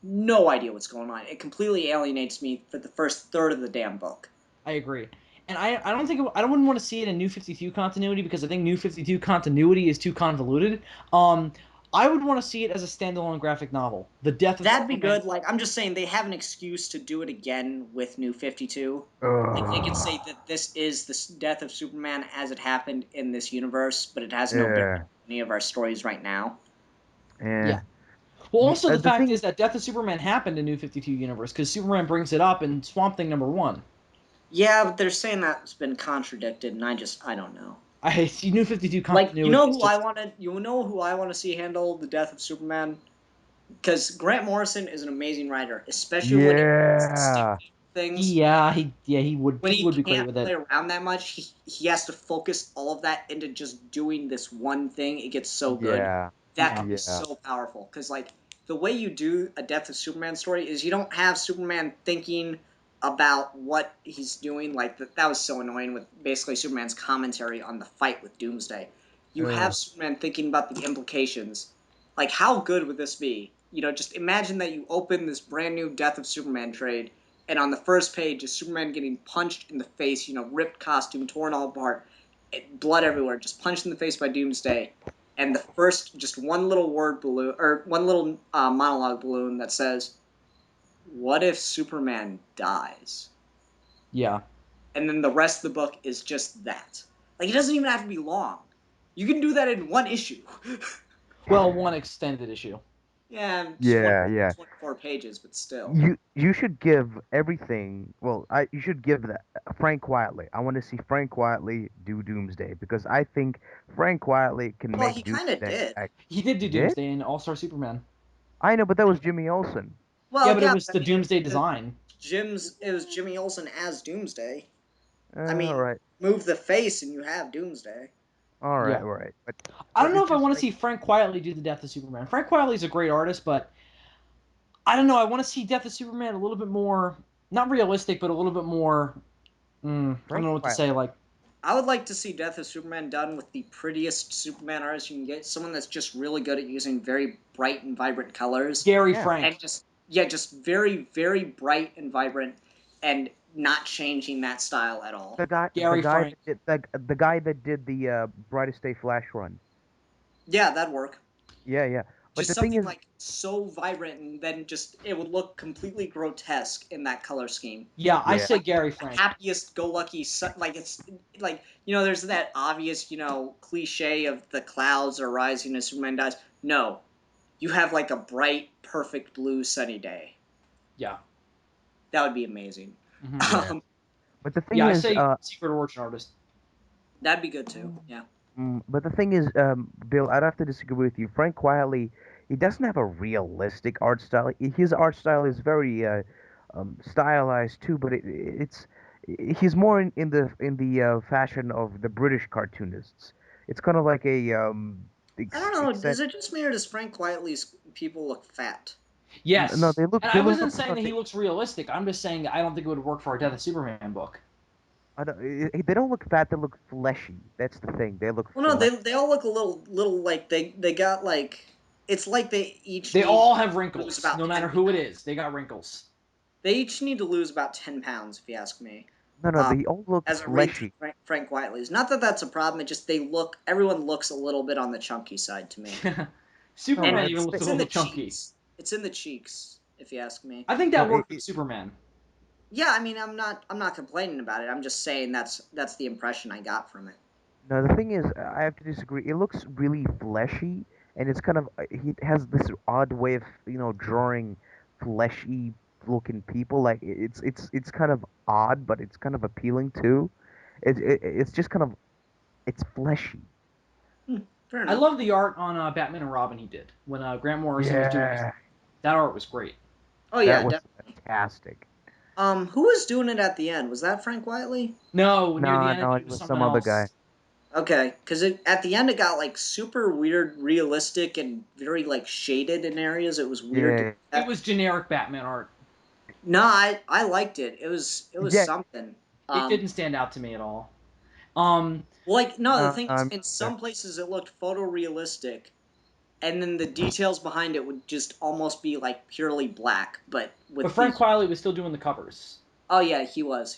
no idea what's going on. It completely alienates me for the first third of the damn book. I agree. And I don't think I wouldn't want to see it in New 52 continuity because I think New 52 continuity is too convoluted. I would want to see it as a standalone graphic novel. The Death of That'd be Superman. good. Like, I'm just saying, they have an excuse to do it again with New 52. Like, they could say that this is the death of Superman as it happened in this universe, but it has no bearing Yeah. on any of our stories right now. Yeah. Yeah. Well, also the The fact thing. is that Death of Superman happened in New 52 universe because Superman brings it up in Swamp Thing #1. Yeah, but they're saying that's been contradicted, and I don't know. I see New 52 Like, continuity. Is just, you know who I want to see handle the death of Superman? Because Grant Morrison is an amazing writer, especially when he has to stick Yeah. to things. he would When he he would be great can't with play it. around that much, he has to focus all of that into just doing this one thing. It gets so good. Yeah. That Yeah. can be Yeah. so powerful. Because, like, the way you do a Death of Superman story is you don't have Superman thinking about what he's doing. Like, that was so annoying with basically Superman's commentary on the fight with Doomsday. You have Superman thinking about the implications. Like, how good would this be? Just imagine that you open this brand new Death of Superman trade, and on the first page is Superman getting punched in the face, ripped costume, torn all apart, blood everywhere, just punched in the face by Doomsday. And the first, just one little word balloon, or one little monologue balloon that says, "What if Superman dies?" Yeah. And then the rest of the book is just that. Like, it doesn't even have to be long. You can do that in one issue. Well, one extended issue. Yeah, Yeah. Yeah. 24 pages, but still. You should give everything. Well, you should give that Frank Quietly. I want to see Frank Quietly do Doomsday because I think Frank Quietly can Well, make he kind of Doomsday. did. He did He do did? Doomsday in All Star Superman. I know, but that was Jimmy Olsen. Yeah, Well, but it yeah, was but the I mean, Doomsday design. it was Jimmy Olsen as Doomsday. I All mean, right, move the face and you have Doomsday. Yeah. all right. I But don't know it's if I just want to like see Frank Quietly do the Death of Superman. Frank Quietly's a great artist, but I don't know. I want to see Death of Superman a little bit more, not realistic, but a little bit more. I don't know what to say. Like, I would like to see Death of Superman done with the prettiest Superman artist you can get. Someone that's just really good at using very bright and vibrant colors. Gary Yeah. Frank. And just very, very bright and vibrant, and not changing that style at all. The guy, Gary Frank. the guy that did the Brightest Day Flash run. Yeah, that'd work. Yeah, yeah. But Just the thing something is, like so vibrant, and then just it would look completely grotesque in that color scheme. Yeah, I Yeah. say Gary Frank. Happiest go lucky, like it's like there's that obvious cliche of the clouds are rising as Superman dies. No, you have like a bright, perfect blue sunny day. Yeah. That would be amazing. yeah. Um, But the Yeah, thing I is, say Secret Origin Artist. that'd be good too. Yeah. but the thing is, Bill, I'd have to disagree with you. Frank Quietly, he doesn't have a realistic art style. His art style is very stylized too, but he's more in the fashion of the British cartoonists. It's kind of like a I don't know. Is it just me or does Frank Quietly's people look fat? no, Yes. And they I look wasn't saying that he perfect. looks realistic. I'm just saying I don't think it would work for a Death of Superman book. They don't look fat. They look fleshy. That's the thing. They look Well, no, flesh. they all look a little like they got like it's like they each They need all have to lose wrinkles, about no matter 10 who it pounds. is. They got wrinkles. They each need to lose about 10 pounds, if you ask me. No, they all look As I read through fleshy. Frank Whiteley's, not that that's a problem. It just everyone looks a little bit on the chunky side to me, No, and Superman even it's looks a it's in the little chunky. cheeks. It's in the cheeks, if you ask me. I think no. that worked for Superman. Yeah, I mean, I'm not complaining about it. I'm just saying that's the impression I got from it. No, the thing is, I have to disagree. It looks really fleshy, and it's kind of he has this odd way of drawing fleshy looking people. Like it's kind of odd, but it's kind of appealing too. It's just kind of it's fleshy. Fair I enough. love the art on Batman and Robin he did when Grant Morrison was doing it. Yeah, That art was great. Oh that yeah, was definitely. fantastic. Who was doing it at the end? Was that Frank Whiteley? No, near the No, end, I no, think it it was was someone some other guy. else. Okay, because at the end it got like super weird, realistic, and very like shaded in areas. It was weird to Yeah, It was generic Batman art. No, I liked it. It was yeah. something. It Um, didn't stand out to me at all. like no, the No, thing is, I'm in some places it looked photorealistic, and then the details behind it would just almost be like purely black, but But with Frank these. Quiley was still doing the covers. Oh yeah, he was.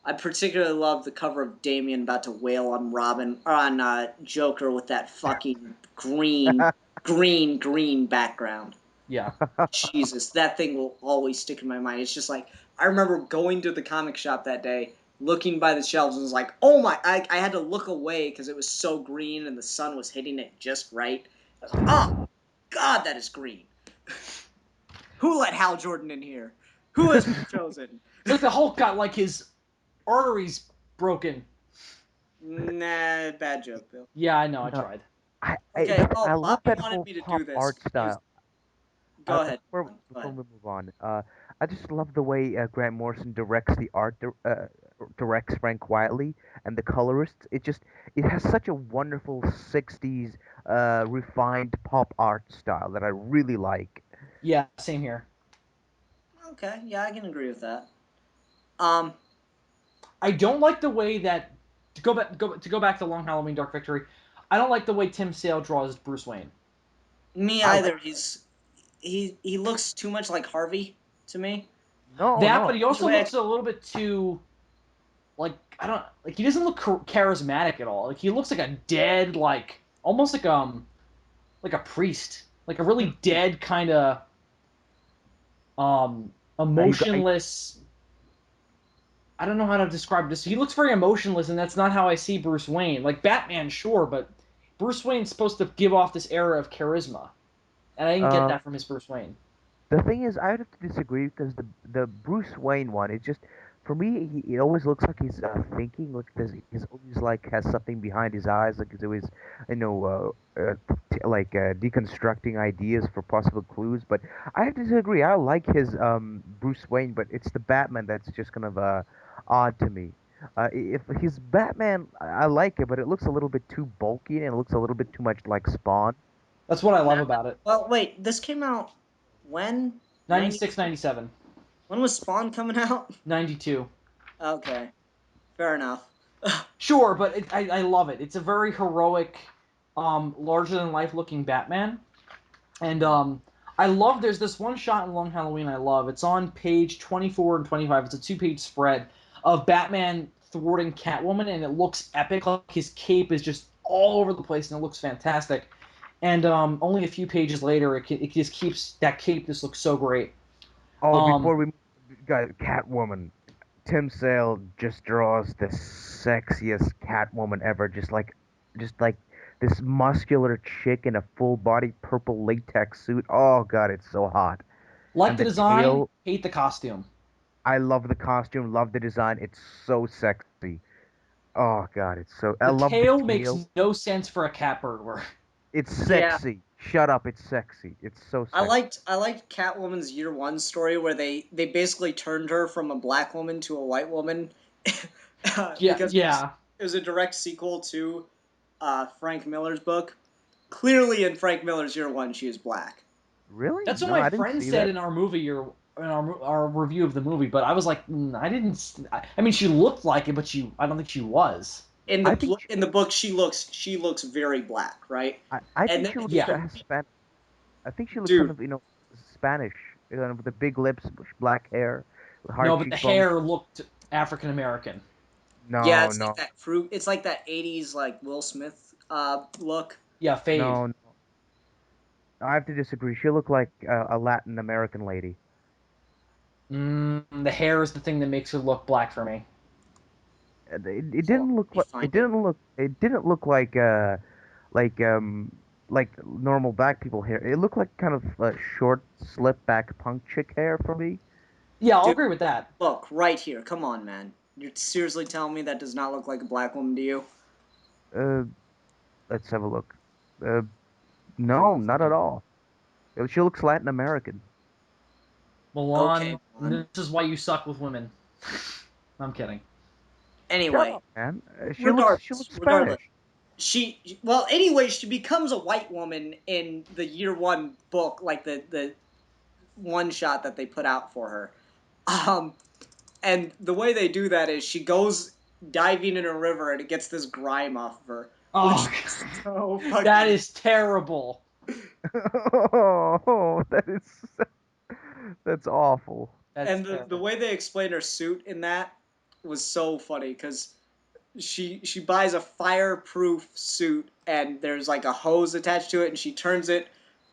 I particularly love the cover of Damien about to wail on Robin or on Joker with that fucking green background. Yeah. Jesus, that thing will always stick in my mind. It's just like I remember going to the comic shop that day, looking by the shelves, and was like, "Oh my!" I had to look away because it was so green and the sun was hitting it just right. I was like, "Oh God, that is green." Who let Hal Jordan in here? Who has been chosen? It's like the Hulk got like his arteries broken. Nah, bad joke, Bill. Yeah, I know. I no, tried. Okay. I Oh, love Bobby that wanted whole me to do pop this. art style. Go ahead. Go Before ahead. we move on, I just love the way Grant Morrison directs the art, directs Frank Quietly and the colorists. It has such a wonderful '60s refined pop art style that I really like. Yeah, same here. Okay. Yeah, I can agree with that. Um, I don't like the way that to go back to Long Halloween Dark Victory. I don't like the way Tim Sale draws Bruce Wayne. me I like either. He looks too much like Harvey to me. no, That, but no. he also looks a little bit too like I don't like he doesn't look charismatic at all. Like he looks like a dead almost like a priest, like a really dead kind of You got, emotionless. I don't know how to describe this. He looks very emotionless, and that's not how I see Bruce Wayne. Like Batman, sure, but Bruce Wayne's supposed to give off this aura of charisma, and I didn't get uh, that from his Bruce Wayne. the thing is, I would have to disagree because the Bruce Wayne one, it just for me, he always looks like he's thinking, like he's always like has something behind his eyes, like he's always, deconstructing ideas for possible clues. But I have to disagree. I like his Bruce Wayne, but it's the Batman that's just kind of odd to me. If his Batman, I like it, but it looks a little bit too bulky and it looks a little bit too much like Spawn. That's what I Nah. love about it. Well, wait. This came out When? 96, 97. When was Spawn coming out? 92. Okay, fair enough. Sure, but I love it. It's a very heroic, larger than life looking Batman, and I love. There's this one shot in Long Halloween I love. It's on page 24 and 25. It's a 2-page spread of Batman thwarting Catwoman, and it looks epic. Like his cape is just all over the place, and it looks fantastic. And only a few pages later, it just keeps that cape. Just looks so great. Oh, Um, before we got Catwoman, Tim Sale just draws the sexiest Catwoman ever. Just like this muscular chick in a full body purple latex suit. Oh God, it's so hot. like And the the design, tail, hate the costume. I love the costume, love the design. It's so sexy. Oh God, I The love the tail makes tail. no sense for a cat burglar. It's Yeah, sexy. Shut up, it's sexy. It's so sexy. I liked Catwoman's Year One story where they basically turned her from a black woman to a white woman Yeah, because yeah. it was a direct sequel to Frank Miller's book. Clearly, in Frank Miller's Year One, she is black. Really? That's what No, my I didn't friend see said that. in our movie or in our review of the movie, but I was like, I didn't. I mean, she looked like it, but I don't think she was. I think In the book, she looks very black, right? I And think then she looks Yeah. Spanish. I think she looks kind dude, of, Spanish, with the big lips, black hair, No, hard but the cheekbones. hair looked African American. yeah, No, it's like no, that fruit. It's like that '80s like Will Smith look. Yeah, fade. no, no. I have to disagree. She looked like a Latin American lady. The hair is the thing that makes her look black for me. It Hold on, didn't look let me like find it. it didn't look like um like normal black people hair. It looked like kind of short, slip back punk chick hair for me. Yeah, I'll Dude, agree with that. look right here. Come on, man. You're seriously telling me that does not look like a black woman to you? Uh, let's have a look. Uh, no, not at all. She looks Latin American. Okay, Milan, Vaughn. this is why you suck with women. I'm kidding. Shut Anyway, up, man. She regardless, looks regardless, Spanish. anyway, she becomes a white woman in the Year One book, like the one shot that they put out for her. Um, and the way they do that is she goes diving in a river and it gets this grime off of her, which Oh, is so that fucking. is terrible. Oh, that's awful. That's And the terrible. way they explain her suit in that was so funny because she buys a fireproof suit and there's like a hose attached to it and she turns it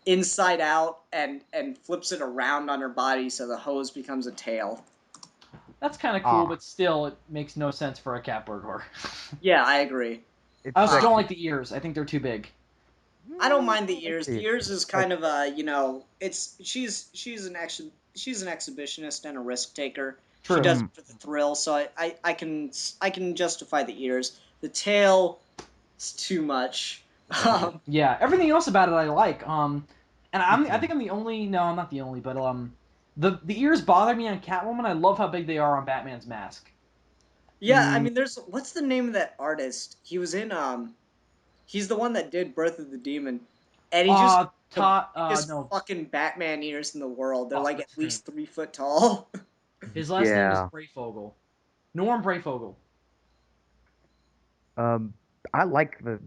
inside out and flips it around on her body so the hose becomes a tail. That's kind of cool, Ah, but still, it makes no sense for a cat burglar. Yeah, I agree. it's I also don't Um, sexy. like the ears. I think they're too big. I don't mind I the like ears. the The ears is like kind of it's she's an exhibitionist and a risk taker. She True. does it mm, for the thrill, so I can justify the ears. The tail is too much. Yeah, everything else about it I like. And I mhm. think I'm the only. No, I'm not the only, but the ears bother me on Catwoman. I love how big they are on Batman's mask. Yeah, I Mm, mean, there's what's the name of that artist? He was in he's the one that did Birth of the Demon, and he just the Todd. biggest No. fucking Batman ears in the world. They're Oh, like at what's his name? least 3 foot tall. His last name is yeah. Brayfogle. Norm Brayfogle. Um, I like the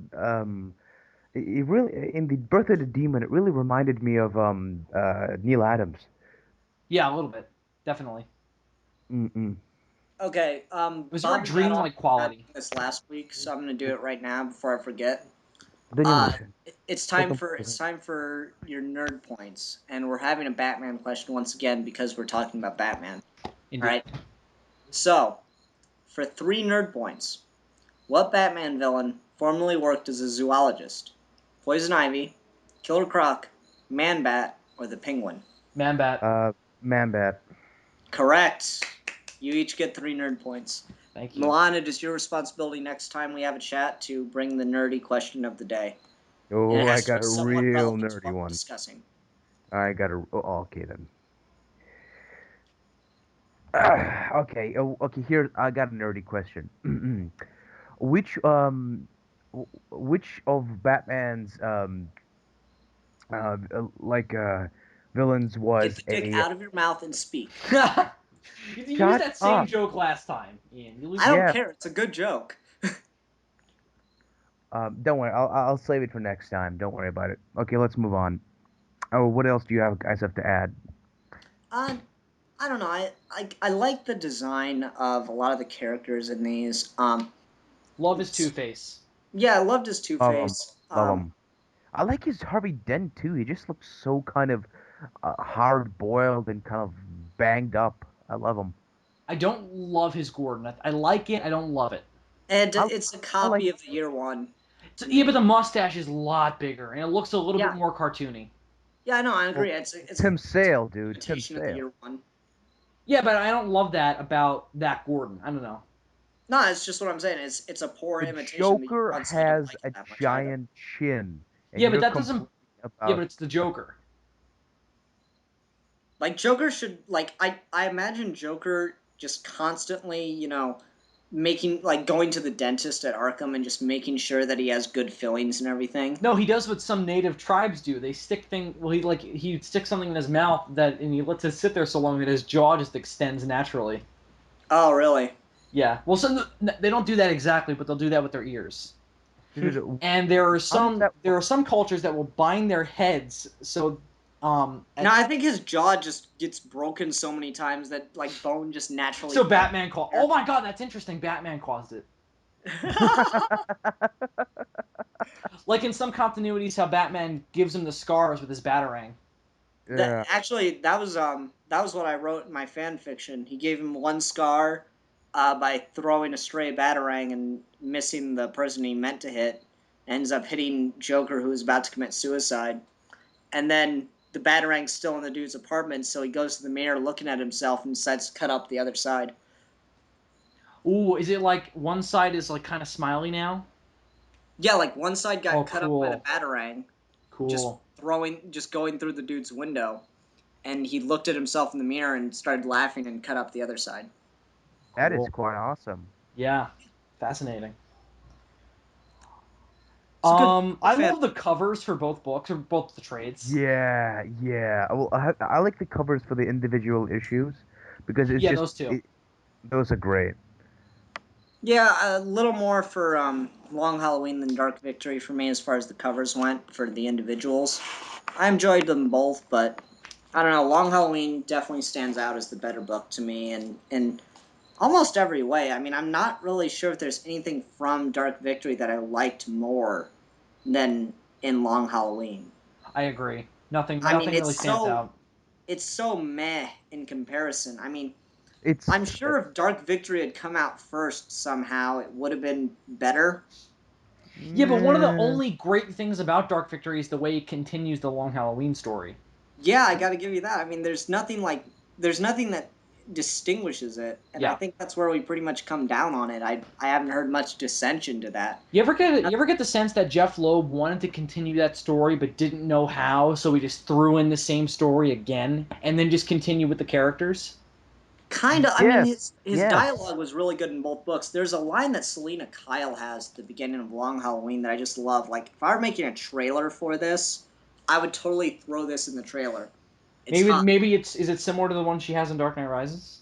it really in the Birth of the Demon. It really reminded me of Neil Adams. Yeah, a little bit, definitely. Mm-mm. Okay, It was very Bobby got on dreamlike quality. this last week, so I'm gonna do it right now before I forget. Uh, Continuation. it's time for your nerd points, and we're having a Batman question once again because we're talking about Batman. All Indeed. right. So, for 3 nerd points, what Batman villain formerly worked as a zoologist? Poison Ivy, Killer Croc, Man Bat, or the Penguin? Man Bat. Man Bat. Correct. You each get 3 nerd points. Thank you. Milan, it is your responsibility next time we have a chat to bring the nerdy question of the day. And Oh, it I has to got be a somewhat real relevant to nerdy what we're one. discussing. I got a. Oh, okay then. Okay. Oh, okay. Here, I got a nerdy question. Which which of Batman's like villains Get was the dick a out of your mouth and speak. You used shut that same up. joke last time, Ian. I don't Yeah. care. It's a good joke. Don't worry. I'll save it for next time. Don't worry about it. Okay, let's move on. Oh, what else do you guys have to add? Uh, I don't know. I like the design of a lot of the characters in these. Love his Two-Face. Yeah, I loved his Two Love him. Face. Love him. I like his Harvey Dent too. He just looks so kind of hard boiled and kind of banged up. I love him. I don't love his Gordon. I like it. I don't love it. And I, it's a I like copy of the year one. Yeah, but the mustache is a lot bigger, and it looks a little Yeah. bit more cartoony. Yeah, no, I well, agree. It's Tim Sale, a dude. Tim imitation of the Sale. year one. Yeah, but I don't love that about that Gordon. I don't know. No, it's just what I'm saying. It's a poor The imitation of the year Joker one, so I don't has like it a that much either. giant chin, and Yeah, but you're that doesn't. complaining Yeah, but about. it's the Joker. Like Joker should like I imagine Joker just constantly, making like going to the dentist at Arkham and just making sure that he has good fillings and everything. No, he does what some native tribes do. They stick thing. Well, he sticks something in his mouth and he lets it sit there so long that his jaw just extends naturally. Oh, really? Yeah. Well, they don't do that exactly, but they'll do that with their ears. Dude, And there are how does some that there work? are some cultures that will bind their heads so No, I think his jaw just gets broken so many times that like bone just naturally. so Batman caused. Oh my God, that's interesting. Batman caused it. Like in some continuities, how Batman gives him the scars with his batarang. Yeah. Actually, that was what I wrote in my fan fiction. He gave him one scar by throwing a stray batarang and missing the person he meant to hit. Ends up hitting Joker, who is about to commit suicide. And then the batarang's still in the dude's apartment, so he goes to the mirror looking at himself and decides to cut up the other side. Ooh, is it like one side is like kind of smiley now? Yeah, like one side got Oh, cut up by the cool. batarang, Cool. just going through the dude's window, and he looked at himself in the mirror and started laughing and cut up the other side. That is Cool. quite awesome. Yeah. Fascinating. It's a good I fan. love the covers for both books or both the trades. Yeah, yeah. Well, I like the covers for the individual issues because it's Yeah, just those two. those are great. Yeah, a little more for Long Halloween than Dark Victory for me as far as the covers went for the individuals. I enjoyed them both, but I don't know. Long Halloween definitely stands out as the better book to me, and in almost every way. I mean, I'm not really sure if there's anything from Dark Victory that I liked more than in Long Halloween. I agree. Nothing I mean, really stands out. it's so meh in comparison. I mean, It's I'm sure if Dark Victory had come out first somehow, it would have been better. Yeah, but one of the meh. only great things about Dark Victory is the way it continues the Long Halloween story. Yeah, I got to give you that. I mean, there's nothing that distinguishes it, and I Yeah. think that's where we pretty much come down on it. I haven't heard much dissension to that. You ever get the sense that Jeff Loeb wanted to continue that story but didn't know how, so he just threw in the same story again and then just continue with the characters? Kind of. I mean, Yes, his yes. dialogue was really good in both books. There's a line that Selena Kyle has at the beginning of Long Halloween that I just love. Like, if I were making a trailer for this, I would totally throw this in the trailer. It's hot. Maybe it's is it similar to the one she has in Dark Knight Rises?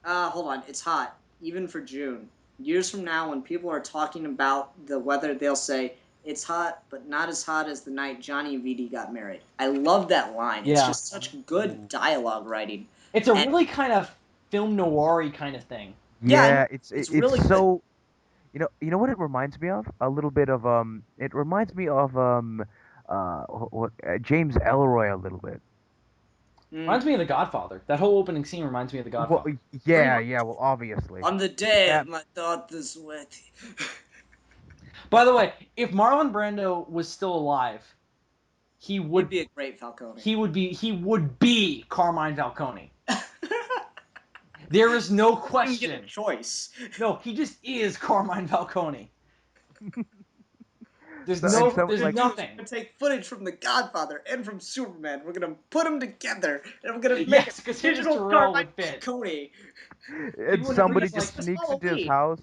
Hold on. It's hot. Even for June. Years from now, when people are talking about the weather, they'll say, it's hot, but not as hot as the night Johnny and VD got married. I love that line. It's Yeah. just such good dialogue writing. It's a And really kind of film noir-y kind of thing. yeah, I know. Yeah, It's it's really good. so you know what it reminds me of? A little bit of it reminds me of James Ellroy a little bit. Mm, Reminds me of The Godfather. That whole opening scene reminds me of The Well, Godfather. pretty yeah, much. yeah, well, obviously. On the day Yeah, of my daughter's wedding. By the way, if Marlon Brando was still alive, he He'd would be a great Falcone. he would be Carmine Falcone. There is no Wouldn't get a question. choice. No, he just is Carmine Falcone. so and So what some we're There's gonna like do is nothing. we're gonna take footage from The Godfather and from Superman. We're gonna put them together, and we're gonna make a Yes, because him as digital Jor-El Carmine would fit. Falcone. and Even when somebody everybody's just like, It's sneaks into his Halloween. house.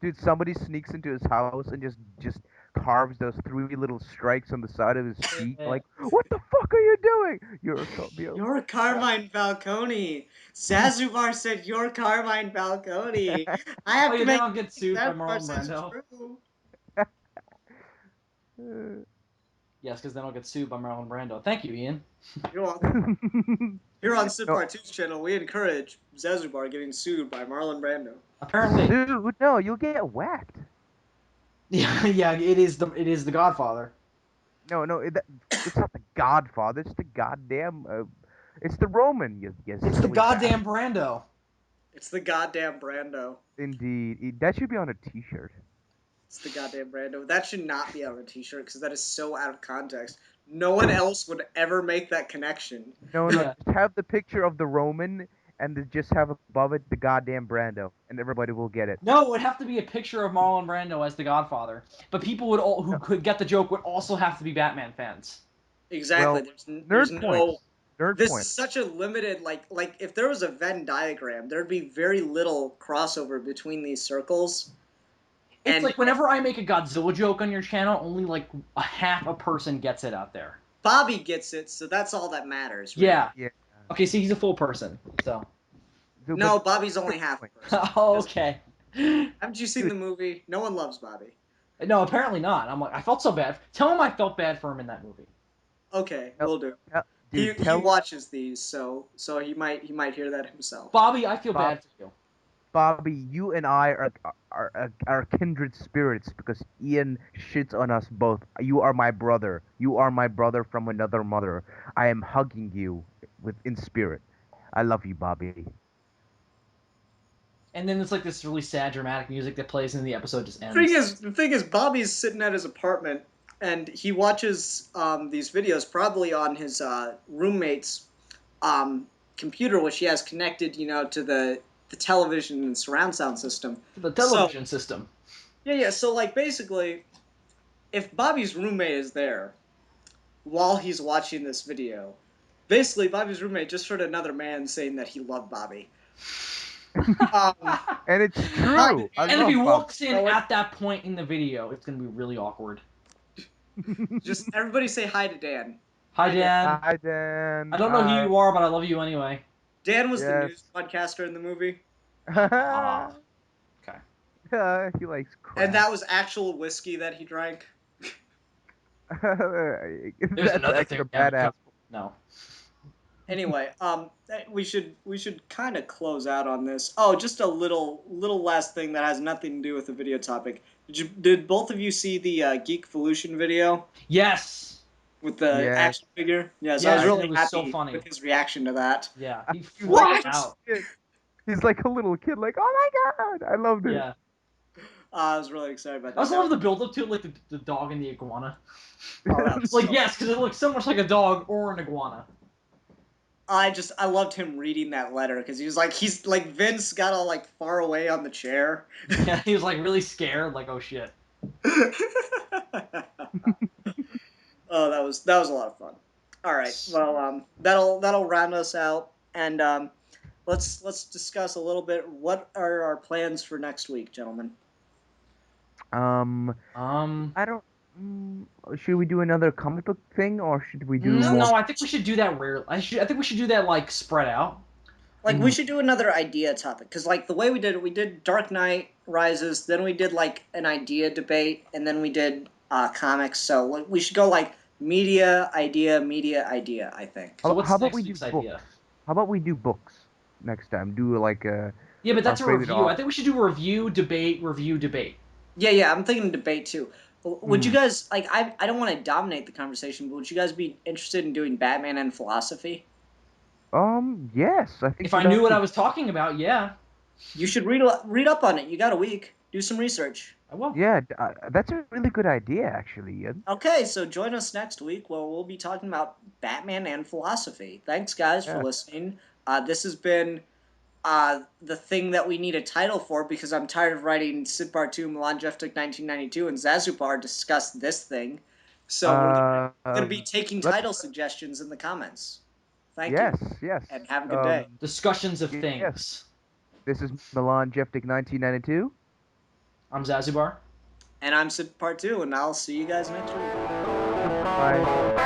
Dude, somebody sneaks into his house and just carves those 3 little strikes on the side of his cheek. Like, what the fuck are you doing? You're Carmine Falcone. Zazubaar said you're Carmine Falcone. I have Oh, to yeah, make then I'll get sued by that Marlon part says Brando. true. Yes, because then I'll get sued by Marlon Brando. Thank you, Ian. You're welcome. Here on No, Sydpart2's channel, we encourage Zazubaar getting sued by Marlon Brando. Apparently, dude, no, you'll get whacked. yeah, it is the Godfather. No, it's not the Godfather. It's the goddamn. It's the Roman. Yes, It's the goddamn Brando. It's the goddamn Brando. Indeed, that should be on a T-shirt. It's the goddamn Brando. That should not be on a t-shirt because that is so out of context. No one else would ever make that connection. No, Yeah. just have the picture of the Roman and just have above it the goddamn Brando, and everybody will get it. No, it would have to be a picture of Marlon Brando as the Godfather. But people would who could get the joke would also have to be Batman fans. Exactly. Well, there's nerd no. points. Nerd This points. is such a limited like if there was a Venn diagram, there'd be very little crossover between these circles. It's And like whenever I make a Godzilla joke on your channel, only like a half a person gets it out there. Bobby gets it, so that's all that matters. Really. Yeah. Yeah. Okay, so he's a full person. So. So, No, but Bobby's only half a person. Oh, okay. Haven't you seen Dude. the movie? No one loves Bobby. No, apparently not. I'm like, I felt so bad. Tell him I felt bad for him in that movie. Okay, tell- we'll do. dude, He watches these, so he might hear that himself. Bobby, I feel Bob- bad for you. Bobby, you and I are kindred spirits because Ian shits on us both. You are my brother. You are my brother from another mother. I am hugging you in spirit. I love you, Bobby. And then it's like this really sad, dramatic music that plays, and the episode just ends. The thing is, Bobby's sitting at his apartment and he watches these videos probably on his roommate's computer, which he has connected, to the television and surround sound system. The television system. Yeah. So like basically, if Bobby's roommate is there while he's watching this video, basically Bobby's roommate just heard another man saying that he loved Bobby. And it's true. And if he love walks in at that point in the video, it's gonna be really awkward. Just everybody say hi to Dan. Hi, Dan. Hi, Dan. I don't know who you are, but I love you anyway. Dan was the Yes. news podcaster in the movie. Ah. Okay. He likes crap. And that was actual whiskey that he drank. There's That's another extra thing. Yeah, badass. no. Anyway, we should kind of close out on this. Oh, just a little last thing that has nothing to do with the video topic. Did both of you see the Geekvolution video Yes. with the Yes. action figure? Yes, Yes, I was really it was happy so funny. with his reaction to that. Yeah. He He's flipped like a out. kid. He's like a little kid, like, oh my god, I loved it. Yeah. I was really excited about that. I also love the build-up to it, like the dog and the iguana. Oh, that was It's like, so yes, because it looks so much like a dog or an iguana. I loved him reading that letter because he's like Vince got all like far away on the chair. Yeah, he was like really scared, like, oh shit. Oh, that was a lot of fun. All right, well, that'll round us out, and let's discuss a little bit. What are our plans for next week, gentlemen? I don't. Should we do another comic book thing, or should we do more? No, I think we should do that rarely. I think we should do that like spread out. Like we should do another idea topic because like the way we did Dark Knight Rises, then we did like an idea debate, and then we did comics. So we should go like media idea. I think. So what's How about next we do week's books? idea? How about we do books next time? Do like a. Yeah, but that's a our favorite review. I author. think we should do a review, debate. Yeah, I'm thinking debate too. Would you guys like? I don't want to dominate the conversation, but would you guys be interested in doing Batman and philosophy? Yes, I think. If I knew what I was talking about, yeah. You should read up on it. You got a week. Do some research. I will. Yeah, that's a really good idea, actually. Ian. Okay, so join us next week where we'll be talking about Batman and philosophy. Thanks, guys, for listening. This has been the thing that we need a title for because I'm tired of writing Sydpart2, MilanJeftic1992, and Zazubaar discuss this thing. So we're going to be taking title suggestions in the comments. Thank you. Yes. And have a good day. Discussions of Yes. things. This is MilanJeftic1992. I'm Zazubaar. And I'm Sydpart2, and I'll see you guys next week. Bye.